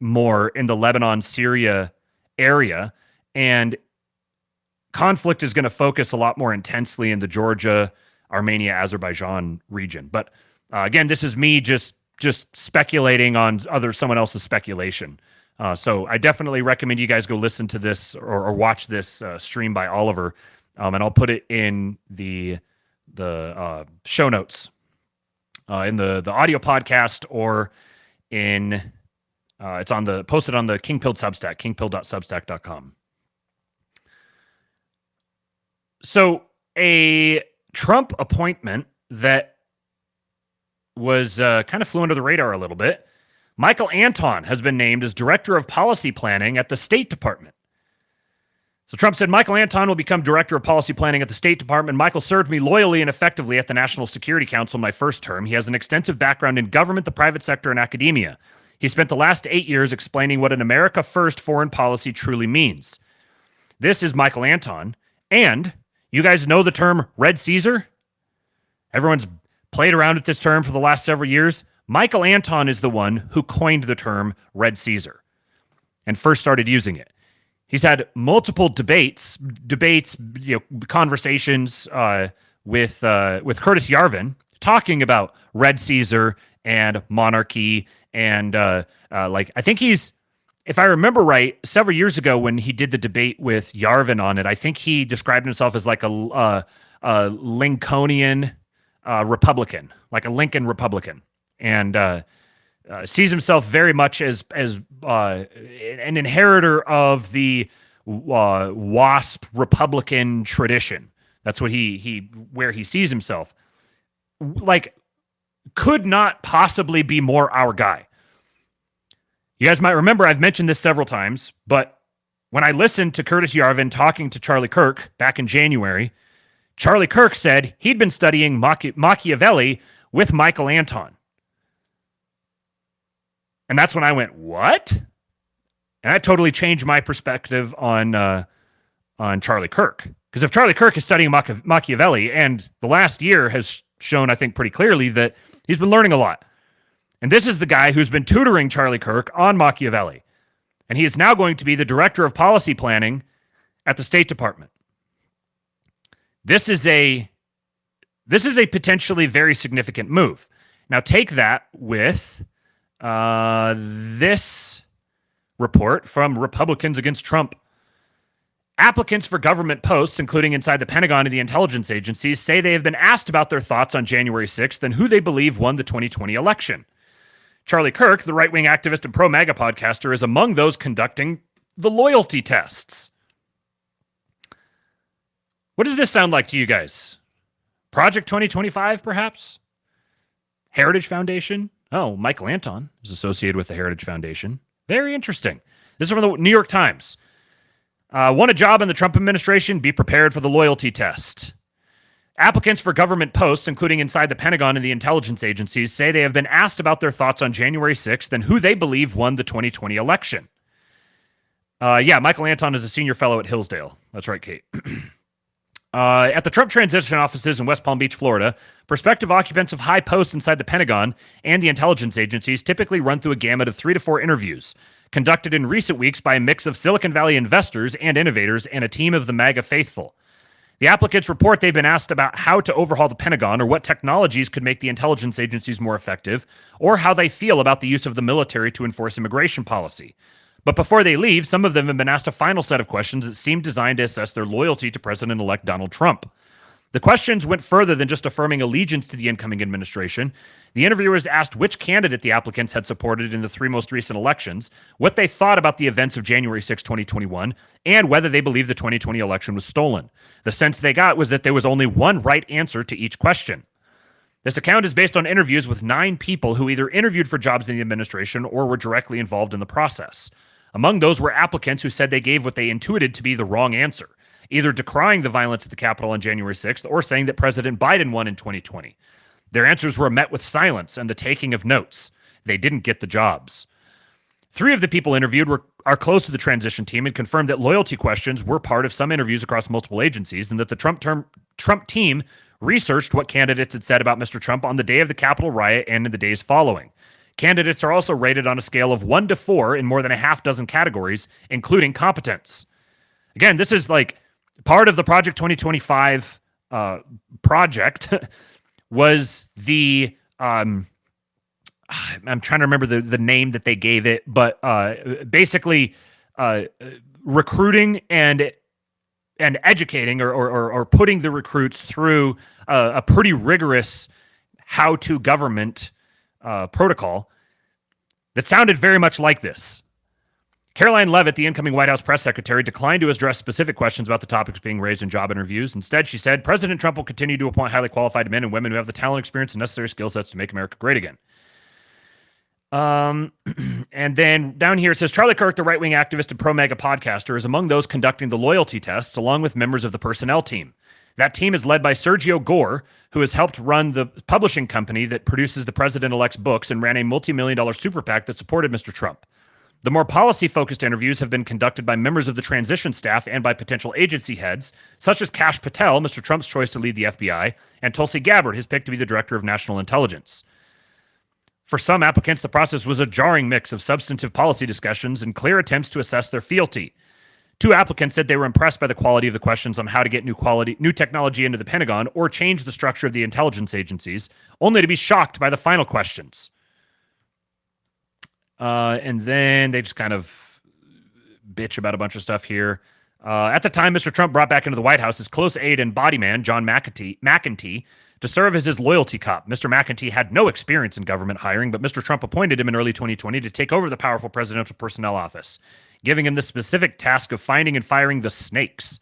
more in the Lebanon-Syria area, and conflict is going to focus a lot more intensely in the Georgia, Armenia, Azerbaijan region. But again, this is me just speculating on someone else's speculation. So I definitely recommend you guys go listen to this or watch this stream by Oliver, and I'll put it in the show notes in the audio podcast, or in it's posted on the King Pilled Substack, kingpilled.substack.com. So a Trump appointment that was kind of flew under the radar a little bit. Michael Anton has been named as Director of Policy Planning at the State Department. So Trump said, Michael Anton will become Director of Policy Planning at the State Department. Michael served me loyally and effectively at the National Security Council my first term. He has an extensive background in government, the private sector, and academia. He spent the last 8 years explaining what an America First foreign policy truly means. This is Michael Anton. And you guys know the term Red Caesar? Everyone's played around with this term for the last several years. Michael Anton is the one who coined the term Red Caesar and first started using it. He's had multiple debates, conversations with Curtis Yarvin talking about Red Caesar and monarchy, and I think he's, if I remember right, several years ago when he did the debate with Yarvin on it, I think he described himself as like a Lincolnian Republican, like a Lincoln Republican, and sees himself very much as an inheritor of the WASP Republican tradition. That's what where he sees himself. Like, could not possibly be more our guy. You guys might remember I've mentioned this several times, but when I listened to Curtis Yarvin talking to Charlie Kirk back in January, Charlie Kirk said he'd been studying Machiavelli with Michael Anton. And that's when I went, what? And that totally changed my perspective on Charlie Kirk. Because if Charlie Kirk is studying Machiavelli, and the last year has shown, I think, pretty clearly that he's been learning a lot. And this is the guy who's been tutoring Charlie Kirk on Machiavelli. And he is now going to be the Director of Policy Planning at the State Department. This is a This is a potentially very significant move. Now, take that with this report from Republicans Against Trump. Applicants for government posts, including inside the Pentagon and the intelligence agencies, say they have been asked about their thoughts on January 6th and who they believe won the 2020 election. Charlie Kirk, the right-wing activist and pro-MAGA podcaster, is among those conducting the loyalty tests. What does this sound like to you guys? Project 2025, perhaps? Heritage Foundation? Oh, Michael Anton is associated with the Heritage Foundation. Very interesting. This is from the New York Times. Want a job in the Trump administration? Be prepared for the loyalty test. Applicants for government posts, including inside the Pentagon and the intelligence agencies, say they have been asked about their thoughts on January 6th and who they believe won the 2020 election. Michael Anton is a senior fellow at Hillsdale. That's right, Kate. At the Trump transition offices in West Palm Beach, Florida, prospective occupants of high posts inside the Pentagon and the intelligence agencies typically run through a gamut of 3 to 4 interviews, conducted in recent weeks by a mix of Silicon Valley investors and innovators and a team of the MAGA faithful. The applicants report they've been asked about how to overhaul the Pentagon or what technologies could make the intelligence agencies more effective, or how they feel about the use of the military to enforce immigration policy. But before they leave, some of them have been asked a final set of questions that seem designed to assess their loyalty to President-elect Donald Trump. The questions went further than just affirming allegiance to the incoming administration. The interviewers asked which candidate the applicants had supported in the 3 most recent elections, what they thought about the events of January 6, 2021, and whether they believed the 2020 election was stolen. The sense they got was that there was only one right answer to each question. This account is based on interviews with 9 people who either interviewed for jobs in the administration or were directly involved in the process. Among those were applicants who said they gave what they intuited to be the wrong answer, either decrying the violence at the Capitol on January 6th or saying that President Biden won in 2020. Their answers were met with silence and the taking of notes. They didn't get the jobs. 3 of the people interviewed are close to the transition team and confirmed that loyalty questions were part of some interviews across multiple agencies and that the Trump team researched what candidates had said about Mr. Trump on the day of the Capitol riot and in the days following. Candidates are also rated on a scale of 1 to 4 in more than a half dozen categories, including competence. Again, this is like part of the Project 2025 project was the I'm trying to remember the name that they gave it, but basically recruiting and educating or putting the recruits through a pretty rigorous how-to government protocol that sounded very much like this. Caroline Leavitt, the incoming White House press secretary, declined to address specific questions about the topics being raised in job interviews. Instead, she said, President Trump will continue to appoint highly qualified men and women who have the talent, experience, and necessary skill sets to make America great again. And then down here it says, Charlie Kirk, the right-wing activist and pro-MAGA podcaster, is among those conducting the loyalty tests, along with members of the personnel team. That team is led by Sergio Gore, who has helped run the publishing company that produces the president-elect's books and ran a multi-million-dollar super PAC that supported Mr. Trump. The more policy-focused interviews have been conducted by members of the transition staff and by potential agency heads, such as Kash Patel, Mr. Trump's choice to lead the FBI, and Tulsi Gabbard, his pick to be the director of national intelligence. For some applicants, the process was a jarring mix of substantive policy discussions and clear attempts to assess their fealty. 2 applicants said they were impressed by the quality of the questions on how to get new technology into the Pentagon or change the structure of the intelligence agencies, only to be shocked by the final questions. And then they just kind of bitch about a bunch of stuff here. At the time, Mr. Trump brought back into the White House his close aide and body man, John McEntee, to serve as his loyalty cop. Mr. McEntee had no experience in government hiring, but Mr. Trump appointed him in early 2020 to take over the powerful presidential personnel office, giving him the specific task of finding and firing the snakes.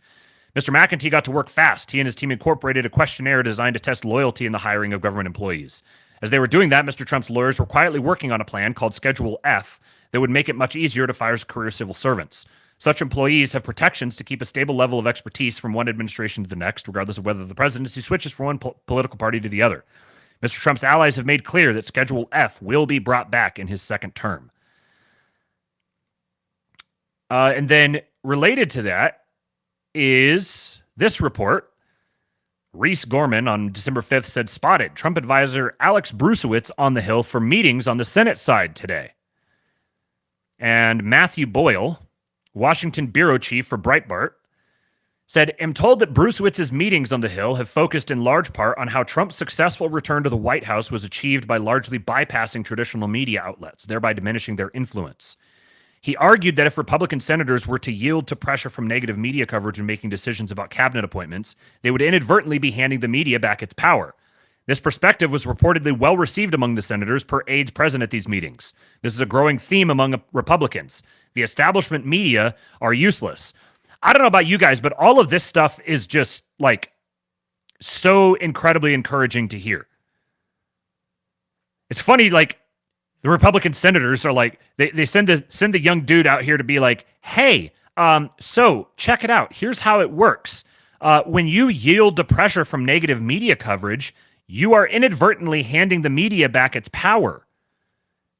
Mr. McEntee got to work fast. He and his team incorporated a questionnaire designed to test loyalty in the hiring of government employees. As they were doing that, Mr. Trump's lawyers were quietly working on a plan called Schedule F that would make it much easier to fire career civil servants. Such employees have protections to keep a stable level of expertise from one administration to the next, regardless of whether the presidency switches from one political party to the other. Mr. Trump's allies have made clear that Schedule F will be brought back in his second term. And then related to that is this report. Reese Gorman on December 5th said, spotted Trump advisor Alex Bruesewitz on the Hill for meetings on the Senate side today. And Matthew Boyle, Washington bureau chief for Breitbart, said, "Am told that Brucewitz's meetings on the Hill have focused in large part on how Trump's successful return to the White House was achieved by largely bypassing traditional media outlets, thereby diminishing their influence. He argued that if Republican senators were to yield to pressure from negative media coverage in making decisions about cabinet appointments, they would inadvertently be handing the media back its power. This perspective was reportedly well received among the senators per aides present at these meetings. This is a growing theme among Republicans. The establishment media are useless." I don't know about you guys, but all of this stuff is just like so incredibly encouraging to hear. It's funny, like the Republican senators are like, they send a young dude out here to be like, "Hey, so check it out. Here's how it works. When you yield to pressure from negative media coverage, you are inadvertently handing the media back its power."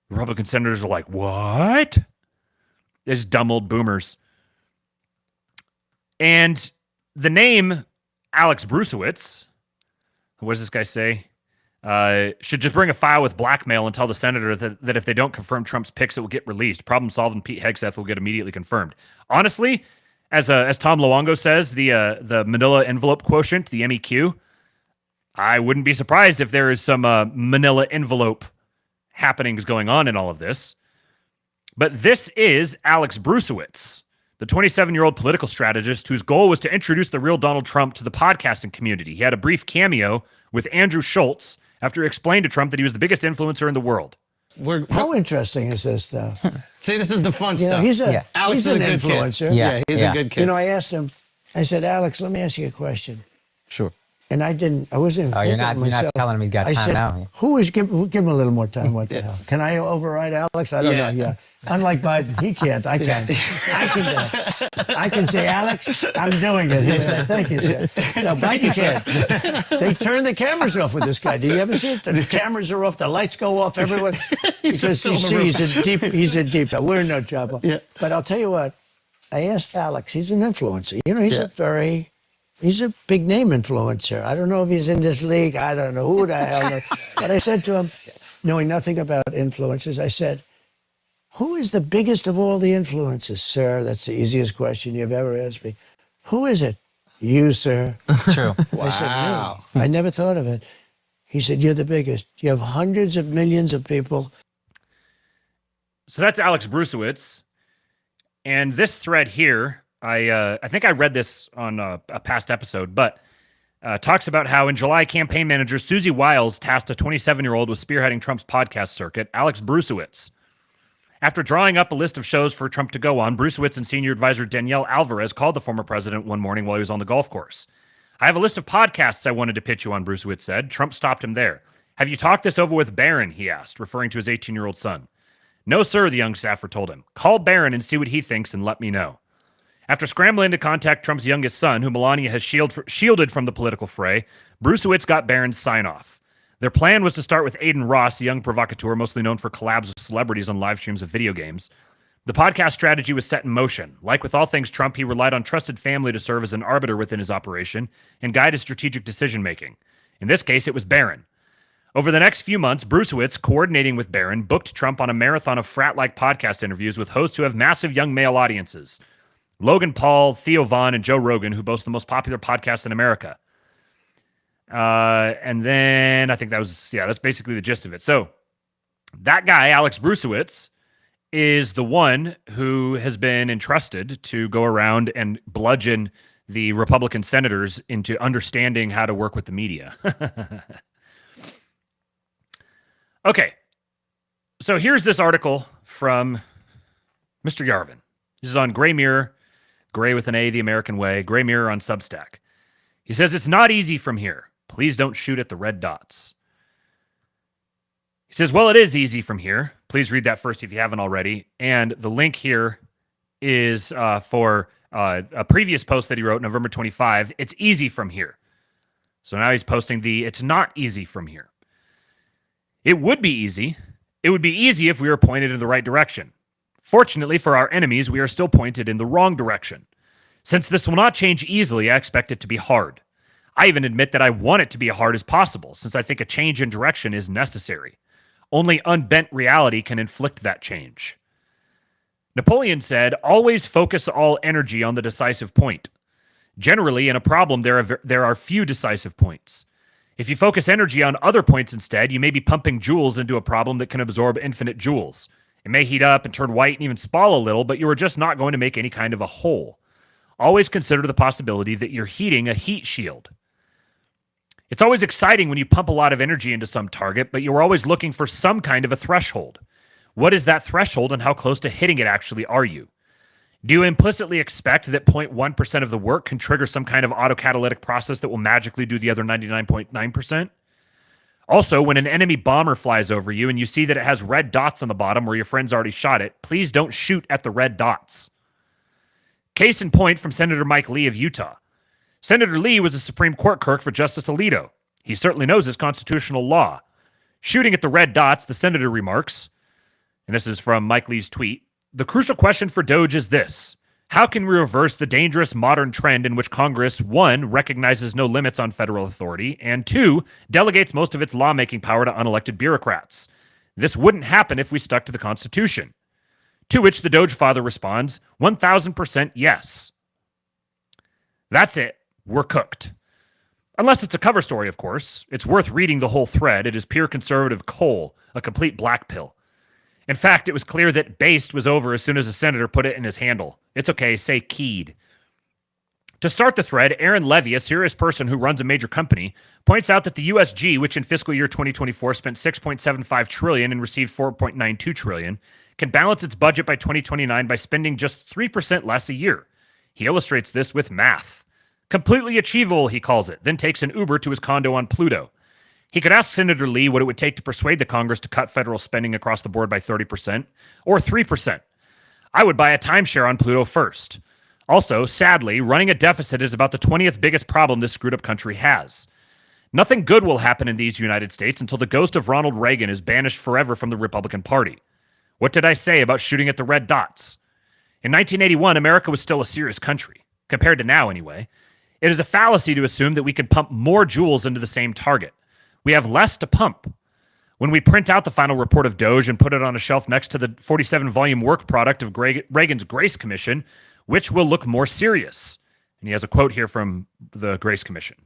Republican senators are like, "What?" These dumb old boomers. And the name Alex Brucewitz, what does this guy say? Should just bring a file with blackmail and tell the senator that if they don't confirm Trump's picks, it will get released. Problem solved, and Pete Hegseth will get immediately confirmed. Honestly, as Tom Luongo says, the Manila envelope quotient, the MEQ, I wouldn't be surprised if there is some Manila envelope happenings going on in all of this. But this is Alex Brucewitz, the 27-year-old political strategist whose goal was to introduce the real Donald Trump to the podcasting community. He had a brief cameo with Andrew Schultz after he explained to Trump that he was the biggest influencer in the world. How interesting is this stuff? See, this is the fun You know, stuff. he's Alex he's is an a good influencer. kid. Yeah, he's a good kid. You know, I asked him, I said, "Alex, let me ask you a question." Sure. And I wasn't. Oh, you're not telling him he's got I time said, now. give him a little more time. What the hell? Can I override Alex? I don't know. Yeah. Unlike Biden, he can't. I can. I can say, "Alex, I'm doing it." He'll say, "Thank you, sir." No, Biden can't. They turn the cameras off with this guy. Do you ever see it? The cameras are off. The lights go off everywhere. Because you see, he's in deep. We're in no trouble. Yeah. But I'll tell you what. I asked Alex. He's an influencer. You know, he's a big name influencer. I don't know if he's in this league. I don't know who the hell knows. But I said to him, knowing nothing about influencers, I said, "Who is the biggest of all the influencers?" "Sir, that's the easiest question you've ever asked me." "Who is it?" "You, sir." That's true. Wow. I said, "No, I never thought of it." He said, "You're the biggest. You have hundreds of millions of people." So that's Alex Brucewitz. And this thread here, I think I read this on a past episode, but talks about how in July, campaign manager Susie Wiles tasked a 27-year-old with spearheading Trump's podcast circuit, Alex Brucewitz. After drawing up a list of shows for Trump to go on, Brucewitz and senior advisor Danielle Alvarez called the former president one morning while he was on the golf course. "I have a list of podcasts I wanted to pitch you on," Brucewitz said. Trump stopped him there. "Have you talked this over with Barron?" he asked, referring to his 18-year-old son. "No, sir," the young staffer told him. "Call Barron and see what he thinks and let me know." After scrambling to contact Trump's youngest son, who Melania has shielded from the political fray, Brucewitz got Barron's sign-off. Their plan was to start with Aiden Ross, a young provocateur mostly known for collabs with celebrities on live streams of video games. The podcast strategy was set in motion. Like with all things Trump, he relied on trusted family to serve as an arbiter within his operation and guide his strategic decision-making. In this case, it was Barron. Over the next few months, Brucewitz, coordinating with Barron, booked Trump on a marathon of frat-like podcast interviews with hosts who have massive young male audiences. Logan Paul, Theo Vaughn, and Joe Rogan, who boast the most popular podcast in America. And then I think that's basically the gist of it. So that guy, Alex Brucewitz, is the one who has been entrusted to go around and bludgeon the Republican senators into understanding how to work with the media. Okay. So here's this article from Mr. Yarvin. This is on Gray Mirror, Gray with an A, the American way, Gray Mirror on Substack. He says, "It's not easy from here. Please don't shoot at the red dots." He says, "Well, it is easy from here." Please read that first if you haven't already. And the link here is for a previous post that he wrote November 25. It's easy from here. So now he's posting it's not easy from here. It would be easy. It would be easy if we were pointed in the right direction. Fortunately for our enemies, we are still pointed in the wrong direction. Since this will not change easily, I expect it to be hard. I even admit that I want it to be as hard as possible, since I think a change in direction is necessary. Only unbent reality can inflict that change. Napoleon said, "Always focus all energy on the decisive point." Generally, in a problem, there are few decisive points. If you focus energy on other points instead, you may be pumping joules into a problem that can absorb infinite joules. It may heat up and turn white and even spall a little, but you are just not going to make any kind of a hole. Always consider the possibility that you're heating a heat shield. It's always exciting when you pump a lot of energy into some target, but you're always looking for some kind of a threshold. What is that threshold and how close to hitting it actually are you? Do you implicitly expect that 0.1% of the work can trigger some kind of autocatalytic process that will magically do the other 99.9%? Also, when an enemy bomber flies over you and you see that it has red dots on the bottom where your friend's already shot it, please don't shoot at the red dots. Case in point from Senator Mike Lee of Utah. Senator Lee was a Supreme Court clerk for Justice Alito. He certainly knows his constitutional law. Shooting at the red dots, the senator remarks, and this is from Mike Lee's tweet, "The crucial question for DOGE is this. How can we reverse the dangerous modern trend in which Congress, 1, recognizes no limits on federal authority, and 2, delegates most of its lawmaking power to unelected bureaucrats? This wouldn't happen if we stuck to the Constitution." To which the DOGE father responds, 1000% yes. That's it. We're cooked. Unless it's a cover story, of course. It's worth reading the whole thread. It is pure conservative coal, a complete black pill. In fact, it was clear that based was over as soon as a senator put it in his handle. It's okay, say keyed. To start the thread, Aaron Levy, a serious person who runs a major company, points out that the USG, which in fiscal year 2024 spent $6.75 trillion and received $4.92 trillion, can balance its budget by 2029 by spending just 3% less a year. He illustrates this with math. Completely achievable, he calls it, then takes an Uber to his condo on Pluto. He could ask Senator Lee what it would take to persuade the Congress to cut federal spending across the board by 30% or 3%. I would buy a timeshare on Pluto first. Also, sadly, running a deficit is about the 20th biggest problem this screwed up country has. Nothing good will happen in these United States until the ghost of Ronald Reagan is banished forever from the Republican Party. What did I say about shooting at the red dots? In 1981, America was still a serious country, compared to now anyway. It is a fallacy to assume that we can pump more joules into the same target. We have less to pump. When we print out the final report of DOGE and put it on a shelf next to the 47-volume work product of Reagan's Grace Commission, which will look more serious? And he has a quote here from the Grace Commission.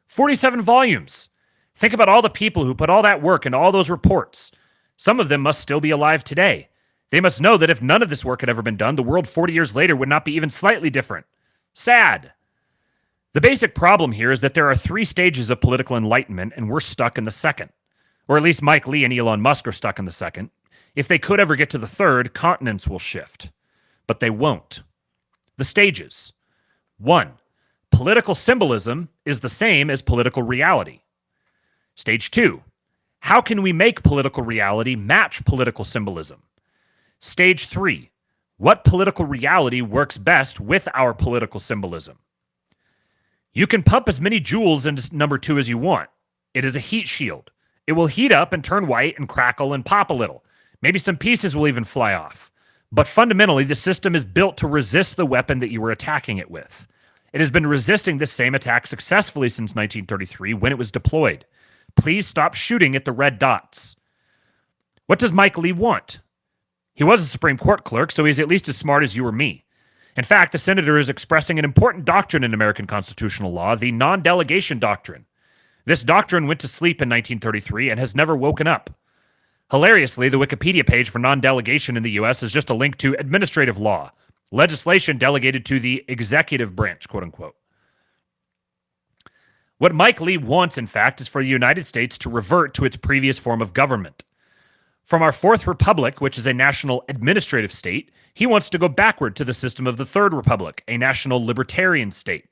47 volumes. Think about all the people who put all that work into all those reports. Some of them must still be alive today. They must know that if none of this work had ever been done, the world 40 years later would not be even slightly different. Sad. The basic problem here is that there are 3 stages of political enlightenment, and we're stuck in the second. Or at least Mike Lee and Elon Musk are stuck in the second. If they could ever get to the third, continents will shift. But they won't. The stages. 1. Political symbolism is the same as political reality. Stage 2. How can we make political reality match political symbolism? Stage 3. What political reality works best with our political symbolism? You can pump as many joules into number 2 as you want. It is a heat shield. It will heat up and turn white and crackle and pop a little. Maybe some pieces will even fly off. But fundamentally, the system is built to resist the weapon that you were attacking it with. It has been resisting this same attack successfully since 1933 when it was deployed. Please stop shooting at the red dots. What does Mike Lee want? He was a Supreme Court clerk, so he's at least as smart as you or me. In fact, the senator is expressing an important doctrine in American constitutional law, the non-delegation doctrine. This doctrine went to sleep in 1933 and has never woken up. Hilariously, the Wikipedia page for non-delegation in the U.S. is just a link to administrative law, legislation delegated to the executive branch, quote unquote. What Mike Lee wants, in fact, is for the United States to revert to its previous form of government. From our Fourth Republic, which is a national administrative state, he wants to go backward to the system of the Third Republic, a national libertarian state.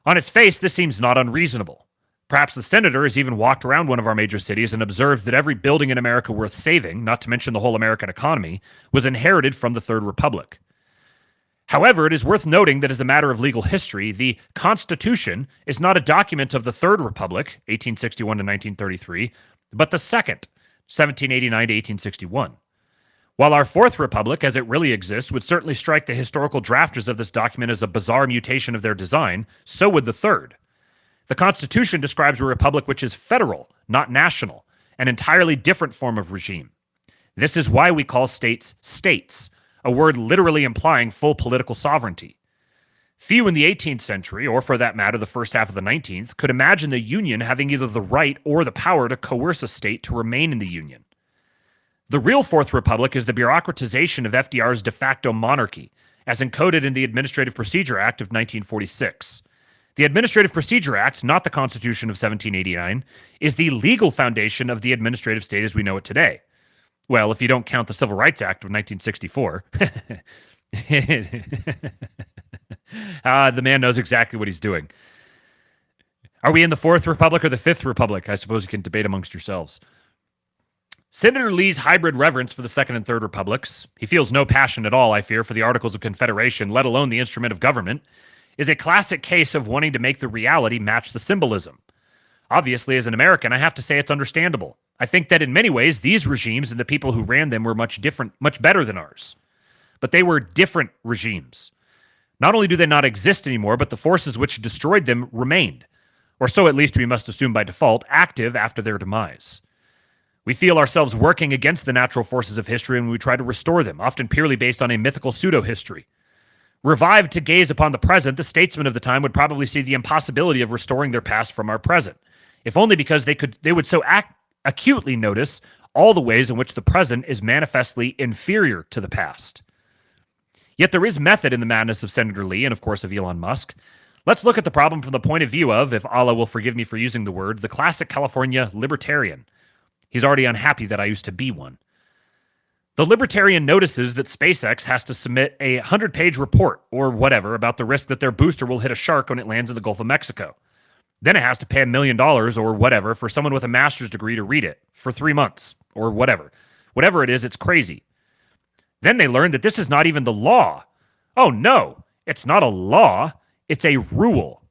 On its face, this seems not unreasonable. Perhaps the senator has even walked around one of our major cities and observed that every building in America worth saving, not to mention the whole American economy, was inherited from the Third Republic. However, it is worth noting that as a matter of legal history, the Constitution is not a document of the Third Republic, 1861 to 1933, but the Second, 1789 to 1861. While our Fourth Republic, as it really exists, would certainly strike the historical drafters of this document as a bizarre mutation of their design, so would the Third. The Constitution describes a republic which is federal, not national, an entirely different form of regime. This is why we call states states, a word literally implying full political sovereignty. Few in the 18th century, or for that matter, the first half of the 19th, could imagine the Union having either the right or the power to coerce a state to remain in the Union. The real Fourth Republic is the bureaucratization of FDR's de facto monarchy, as encoded in the Administrative Procedure Act of 1946. The Administrative Procedure Act, not the Constitution of 1789, is the legal foundation of the administrative state as we know it today. Well, if you don't count the Civil Rights Act of 1964. The man knows exactly what he's doing. Are we in the Fourth Republic or the Fifth Republic? I suppose you can debate amongst yourselves. Senator Lee's hybrid reverence for the Second and Third Republics, he feels no passion at all, I fear, for the Articles of Confederation, let alone the instrument of government, is a classic case of wanting to make the reality match the symbolism. Obviously, as an American, I have to say it's understandable. I think that in many ways, these regimes and the people who ran them were much better than ours. But they were different regimes. Not only do they not exist anymore, but the forces which destroyed them remained, or so at least we must assume by default, active after their demise. We feel ourselves working against the natural forces of history when we try to restore them, often purely based on a mythical pseudo-history. Revived to gaze upon the present, the statesmen of the time would probably see the impossibility of restoring their past from our present, if only because they would so acutely notice all the ways in which the present is manifestly inferior to the past. Yet there is method in the madness of Senator Lee and, of course, of Elon Musk. Let's look at the problem from the point of view of, if Allah will forgive me for using the word, the classic California libertarian. He's already unhappy that I used to be one. The libertarian notices that SpaceX has to submit a 100-page report, or whatever, about the risk that their booster will hit a shark when it lands in the Gulf of Mexico. Then it has to pay $1 million, or whatever, for someone with a master's degree to read it, for 3 months, or whatever. Whatever it is, it's crazy. Then they learn that this is not even the law. Oh no, it's not a law, it's a rule.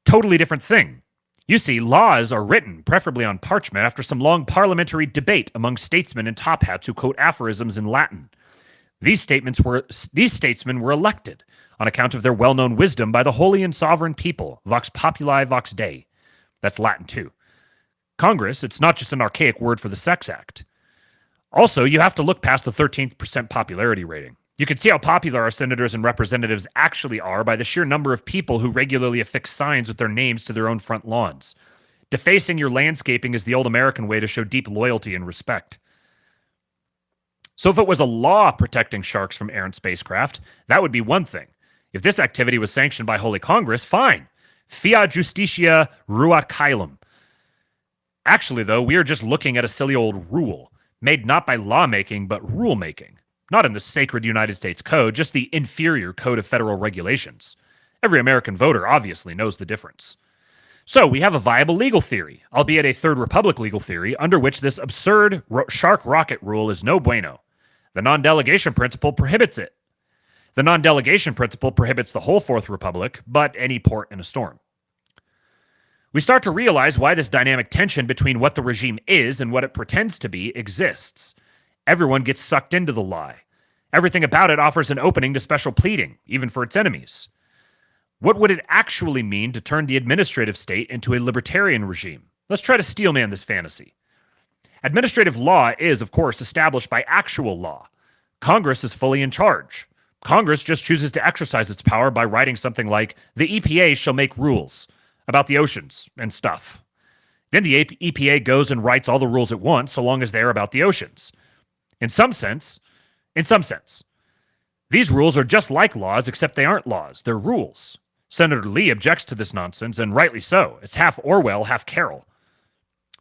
Totally different thing. You see, laws are written, preferably on parchment, after some long parliamentary debate among statesmen and top hats who quote aphorisms in Latin. These statesmen were elected on account of their well-known wisdom by the holy and sovereign people, vox populi vox Dei. That's Latin too. Congress, it's not just an archaic word for the Sex Act. Also, you have to look past the 13th% popularity rating. You can see how popular our senators and representatives actually are by the sheer number of people who regularly affix signs with their names to their own front lawns. Defacing your landscaping is the old American way to show deep loyalty and respect. So if it was a law protecting sharks from errant spacecraft, that would be one thing. If this activity was sanctioned by Holy Congress, fine. Fiat justitia ruat caelum. Actually, though, we are just looking at a silly old rule, made not by lawmaking, but rulemaking. Not in the sacred United States Code, just the inferior Code of Federal Regulations. Every American voter obviously knows the difference. So we have a viable legal theory, albeit a Third Republic legal theory, under which this absurd shark rocket rule is no bueno. The non-delegation principle prohibits it. The non-delegation principle prohibits the whole Fourth Republic, but any port in a storm. We start to realize why this dynamic tension between what the regime is and what it pretends to be exists. Everyone gets sucked into the lie. Everything about it offers an opening to special pleading, even for its enemies. What would it actually mean to turn the administrative state into a libertarian regime? Let's try to steelman this fantasy. Administrative law is, of course, established by actual law. Congress is fully in charge. Congress just chooses to exercise its power by writing something like, the EPA shall make rules about the oceans and stuff. Then the EPA goes and writes all the rules it wants, so long as they're about the oceans. In some sense, these rules are just like laws, except they aren't laws. They're rules. Senator Lee objects to this nonsense, and rightly so. It's half Orwell, half Carroll.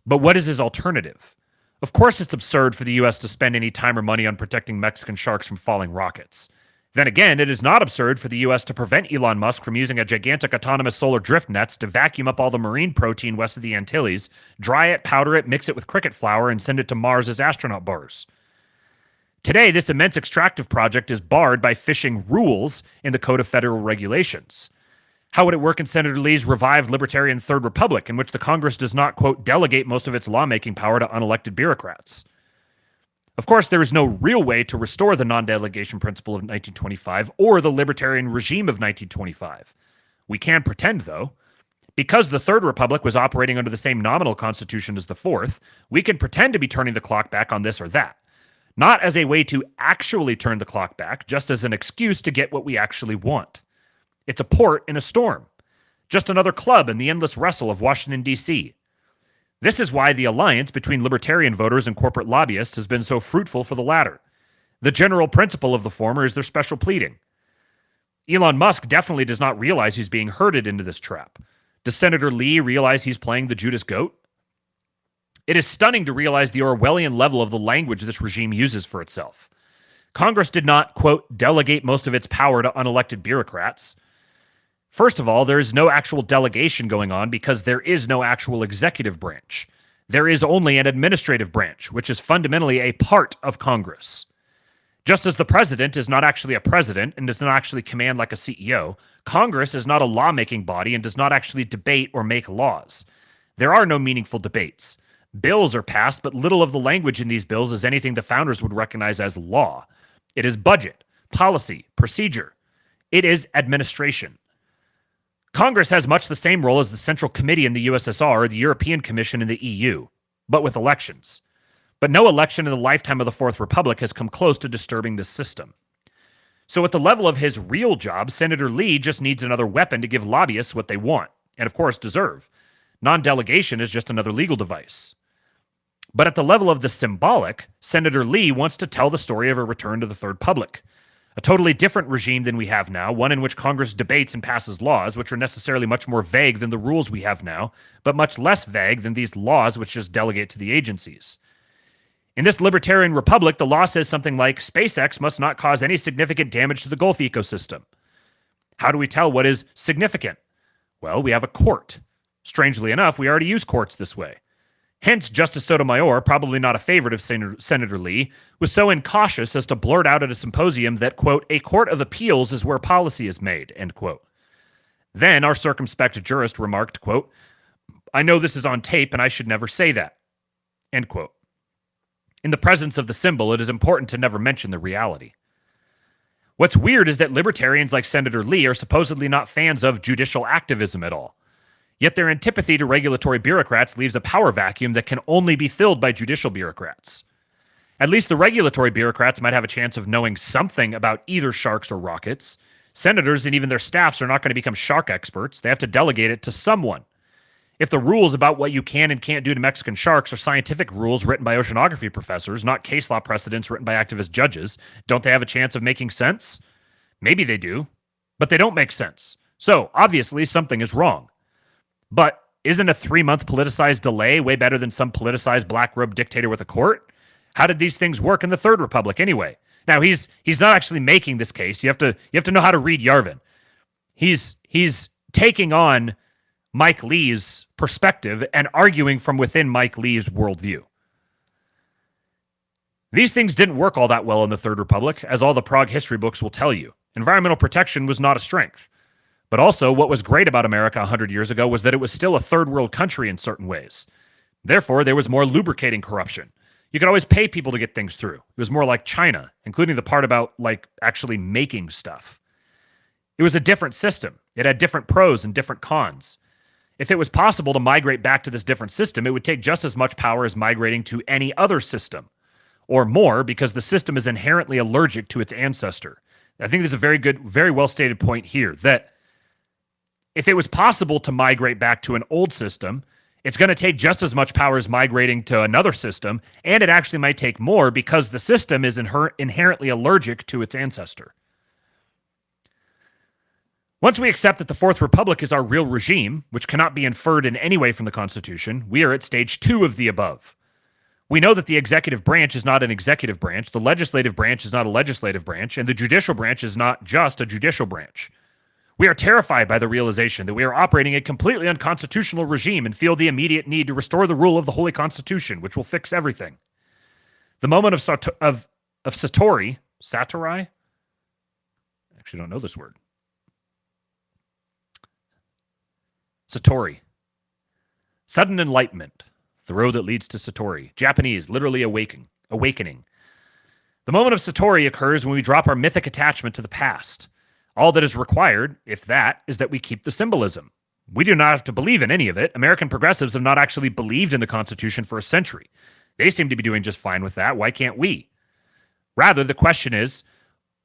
But what is his alternative? Of course it's absurd for the U.S. to spend any time or money on protecting Mexican sharks from falling rockets. Then again, it is not absurd for the U.S. to prevent Elon Musk from using a gigantic autonomous solar drift nets to vacuum up all the marine protein west of the Antilles, dry it, powder it, mix it with cricket flour, and send it to Mars as astronaut bars. Today, this immense extractive project is barred by fishing rules in the Code of Federal Regulations. How would it work in Senator Lee's revived libertarian Third Republic, in which the Congress does not, quote, delegate most of its lawmaking power to unelected bureaucrats? Of course, there is no real way to restore the non-delegation principle of 1925 or the libertarian regime of 1925. We can pretend, though. Because the Third Republic was operating under the same nominal constitution as the Fourth, we can pretend to be turning the clock back on this or that. Not as a way to actually turn the clock back, just as an excuse to get what we actually want. It's a port in a storm. Just another club in the endless wrestle of Washington, D.C. This is why the alliance between libertarian voters and corporate lobbyists has been so fruitful for the latter. The general principle of the former is their special pleading. Elon Musk definitely does not realize he's being herded into this trap. Does Senator Lee realize he's playing the Judas goat? It is stunning to realize the Orwellian level of the language this regime uses for itself. Congress did not, quote, delegate most of its power to unelected bureaucrats. First of all, there is no actual delegation going on because there is no actual executive branch. There is only an administrative branch, which is fundamentally a part of Congress. Just as the president is not actually a president and does not actually command like a CEO, Congress is not a lawmaking body and does not actually debate or make laws. There are no meaningful debates. Bills are passed, but little of the language in these bills is anything the founders would recognize as law. It is budget, policy, procedure. It is administration. Congress has much the same role as the Central Committee in the USSR or the European Commission in the EU, but with elections. But no election in the lifetime of the Fourth Republic has come close to disturbing this system. So at the level of his real job, Senator Lee just needs another weapon to give lobbyists what they want, and of course deserve. Non-delegation is just another legal device. But at the level of the symbolic, Senator Lee wants to tell the story of a return to the Third Republic. A totally different regime than we have now, one in which Congress debates and passes laws, which are necessarily much more vague than the rules we have now, but much less vague than these laws which just delegate to the agencies. In this libertarian republic, the law says something like, SpaceX must not cause any significant damage to the Gulf ecosystem. How do we tell what is significant? Well, we have a court. Strangely enough, we already use courts this way. Hence, Justice Sotomayor, probably not a favorite of Senator Lee, was so incautious as to blurt out at a symposium that, quote, a court of appeals is where policy is made, end quote. Then our circumspect jurist remarked, quote, I know this is on tape and I should never say that, end quote. In the presence of the symbol, it is important to never mention the reality. What's weird is that libertarians like Senator Lee are supposedly not fans of judicial activism at all. Yet their antipathy to regulatory bureaucrats leaves a power vacuum that can only be filled by judicial bureaucrats. At least the regulatory bureaucrats might have a chance of knowing something about either sharks or rockets. Senators and even their staffs are not going to become shark experts. They have to delegate it to someone. If the rules about what you can and can't do to Mexican sharks are scientific rules written by oceanography professors, not case law precedents written by activist judges, don't they have a chance of making sense? Maybe they do, but they don't make sense. So, obviously, something is wrong. But isn't a 3-month politicized delay way better than some politicized black-robed dictator with a court? How did these things work in the Third Republic anyway? Now, he's not actually making this case. You have to know how to read Yarvin. He's taking on Mike Lee's perspective and arguing from within Mike Lee's worldview. These things didn't work all that well in the Third Republic, as all the Prague history books will tell you. Environmental protection was not a strength. But also, what was great about America 100 years ago was that it was still a third world country in certain ways. Therefore, there was more lubricating corruption. You could always pay people to get things through. It was more like China, including the part about, actually making stuff. It was a different system. It had different pros and different cons. If it was possible to migrate back to this different system, it would take just as much power as migrating to any other system, or more, because the system is inherently allergic to its ancestor. I think there's a very well stated point here that if it was possible to migrate back to an old system, it's going to take just as much power as migrating to another system, and it actually might take more because the system is inherently allergic to its ancestor. Once we accept that the Fourth Republic is our real regime, which cannot be inferred in any way from the Constitution, we are at stage 2 of the above. We know that the executive branch is not an executive branch, the legislative branch is not a legislative branch, and the judicial branch is not just a judicial branch. We are terrified by the realization that we are operating a completely unconstitutional regime and feel the immediate need to restore the rule of the Holy Constitution, which will fix everything. The moment of Satori, I actually don't know this word. Satori. Sudden enlightenment, the road that leads to Satori. Japanese, literally awakening. The moment of Satori occurs when we drop our mythic attachment to the past. All that is required, if that, is that we keep the symbolism. We do not have to believe in any of it. American progressives have not actually believed in the Constitution for a century. They seem to be doing just fine with that. Why can't we? Rather, the question is,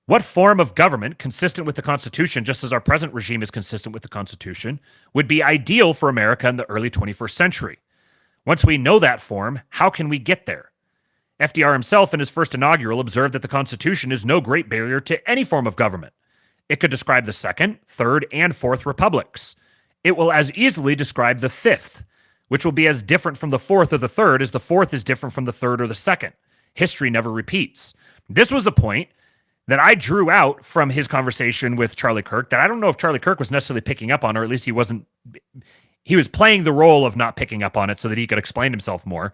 What form of government, consistent with the Constitution, just as our present regime is consistent with the Constitution, would be ideal for America in the early 21st century? Once we know that form, how can we get there? FDR himself in his first inaugural observed that the Constitution is no great barrier to any form of government. It could describe the second, third, and fourth republics. It will as easily describe the fifth, which will be as different from the fourth or the third as the fourth is different from the third or the second. History never repeats. This was the point that I drew out from his conversation with Charlie Kirk that I don't know if Charlie Kirk was necessarily picking up on, or at least he was playing the role of not picking up on it so that he could explain himself more.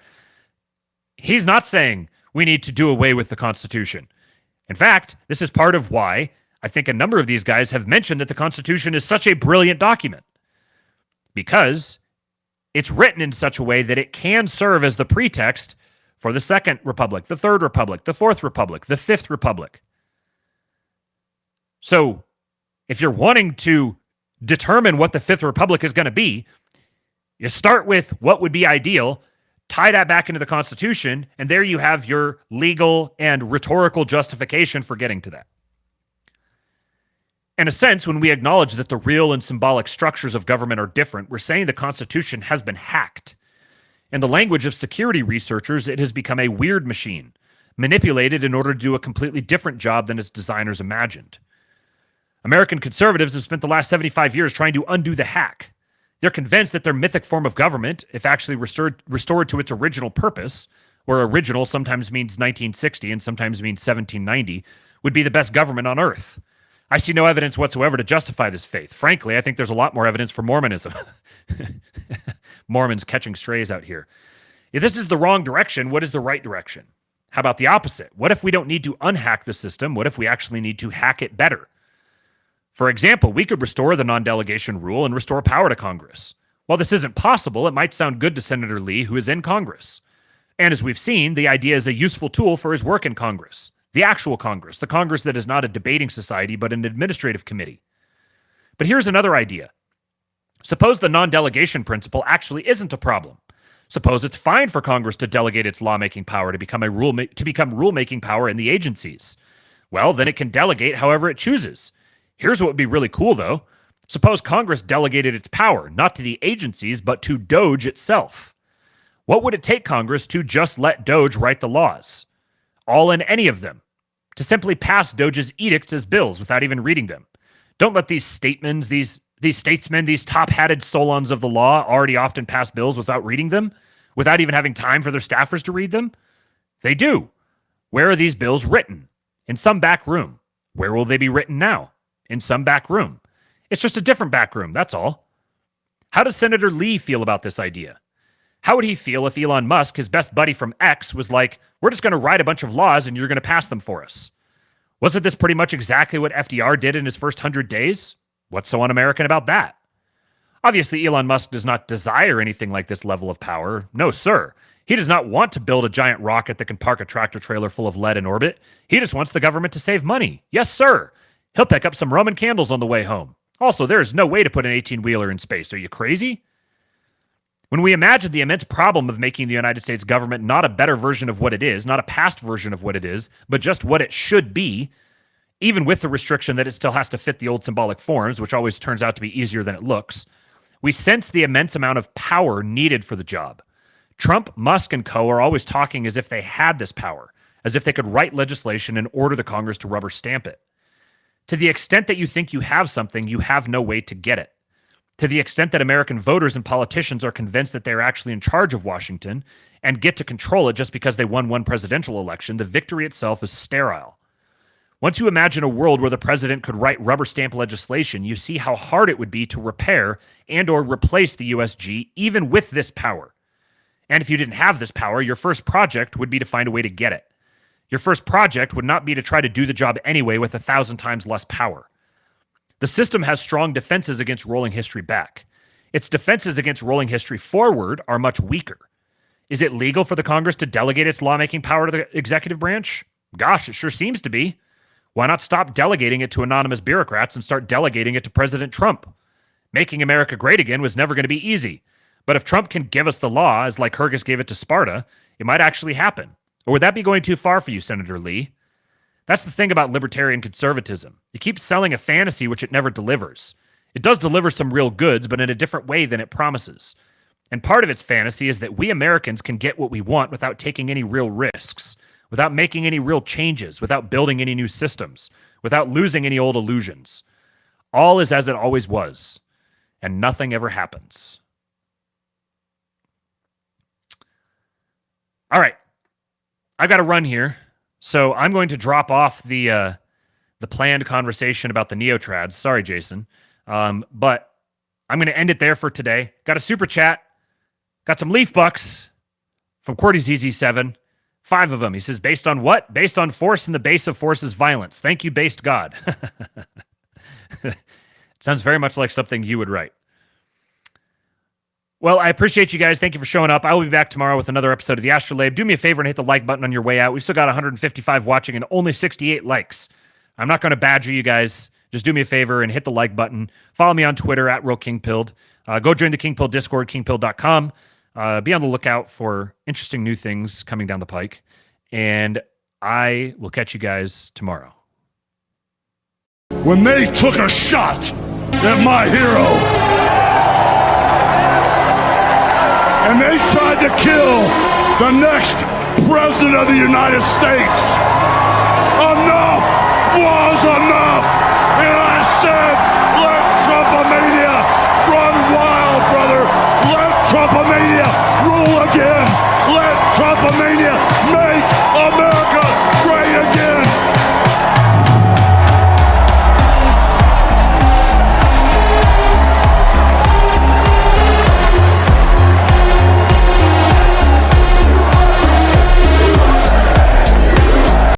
He's not saying we need to do away with the Constitution. In fact, this is part of why I think a number of these guys have mentioned that the Constitution is such a brilliant document, because it's written in such a way that it can serve as the pretext for the Second Republic, the Third Republic, the Fourth Republic, the Fifth Republic. So if you're wanting to determine what the Fifth Republic is going to be, you start with what would be ideal, tie that back into the Constitution, and there you have your legal and rhetorical justification for getting to that. In a sense, when we acknowledge that the real and symbolic structures of government are different, we're saying the Constitution has been hacked. In the language of security researchers, it has become a weird machine, manipulated in order to do a completely different job than its designers imagined. American conservatives have spent the last 75 years trying to undo the hack. They're convinced that their mythic form of government, if actually restored to its original purpose, where original sometimes means 1960 and sometimes means 1790, would be the best government on earth. I see no evidence whatsoever to justify this faith. Frankly, I think there's a lot more evidence for Mormonism. Mormons catching strays out here. If this is the wrong direction, what is the right direction? How about the opposite? What if we don't need to unhack the system? What if we actually need to hack it better? For example, we could restore the non-delegation rule and restore power to Congress. While this isn't possible, it might sound good to Senator Lee, who is in Congress. And as we've seen, the idea is a useful tool for his work in Congress. The actual Congress, the Congress that is not a debating society, but an administrative committee. But here's another idea. Suppose the non-delegation principle actually isn't a problem. Suppose it's fine for Congress to delegate its lawmaking power to become rulemaking power in the agencies. Well, then it can delegate however it chooses. Here's what would be really cool, though. Suppose Congress delegated its power, not to the agencies, but to DOGE itself. What would it take Congress to just let DOGE write the laws? All in any of them. To simply pass DOGE's edicts as bills without even reading them. Don't let these statesmen, these top-hatted solons of the law already often pass bills without reading them, without even having time for their staffers to read them. They do. Where are these bills written? In some back room. Where will they be written now? In some back room. It's just a different back room, that's all. How does Senator Lee feel about this idea? How would he feel if Elon Musk, his best buddy from X, was like, we're just going to write a bunch of laws and you're going to pass them for us? Wasn't this pretty much exactly what FDR did in his first 100 days? What's so un-American about that? Obviously, Elon Musk does not desire anything like this level of power. No, sir. He does not want to build a giant rocket that can park a tractor trailer full of lead in orbit. He just wants the government to save money. Yes, sir. He'll pick up some Roman candles on the way home. Also, there is no way to put an 18-wheeler in space. Are you crazy? When we imagine the immense problem of making the United States government not a better version of what it is, not a past version of what it is, but just what it should be, even with the restriction that it still has to fit the old symbolic forms, which always turns out to be easier than it looks, we sense the immense amount of power needed for the job. Trump, Musk, and co. are always talking as if they had this power, as if they could write legislation and order the Congress to rubber stamp it. To the extent that you think you have something, you have no way to get it. To the extent that American voters and politicians are convinced that they're actually in charge of Washington and get to control it just because they won one presidential election, the victory itself is sterile. Once you imagine a world where the president could write rubber stamp legislation, you see how hard it would be to repair and or replace the USG even with this power. And if you didn't have this power, your first project would be to find a way to get it. Your first project would not be to try to do the job anyway with 1,000 times less power. The system has strong defenses against rolling history back. Its defenses against rolling history forward are much weaker. Is it legal for the Congress to delegate its lawmaking power to the executive branch? Gosh, it sure seems to be. Why not stop delegating it to anonymous bureaucrats and start delegating it to President Trump? Making America great again was never going to be easy. But if Trump can give us the law, as Lycurgus gave it to Sparta, it might actually happen. Or would that be going too far for you, Senator Lee? That's the thing about libertarian conservatism. You keep selling a fantasy which it never delivers. It does deliver some real goods, but in a different way than it promises. And part of its fantasy is that we Americans can get what we want without taking any real risks, without making any real changes, without building any new systems, without losing any old illusions. All is as it always was, and nothing ever happens. All right. I've got to run here, so I'm going to drop off the planned conversation about the Neo-TradZ. Sorry, Jason. But I'm going to end it there for today. Got a super chat. Got some Leaf Bucks from QWERTY-ZZ7. 5 of them. He says, based on what? Based on force, and the base of force is violence. Thank you, based God. Sounds very much like something you would write. Well, I appreciate you guys. Thank you for showing up. I will be back tomorrow with another episode of the Astrolabe. Do me a favor and hit the like button on your way out. We've still got 155 watching and only 68 likes. I'm not going to badger you guys. Just do me a favor and hit the like button. Follow me on Twitter at RealKingPilled. Go join the KingPill Discord, kingpill.com. Be on the lookout for interesting new things coming down the pike. And I will catch you guys tomorrow. When they took a shot at my hero, and they tried to kill the next president of the United States, enough was enough. And I said, let Trumpomania run wild, brother. Let Trumpomania rule again. Let Trumpomania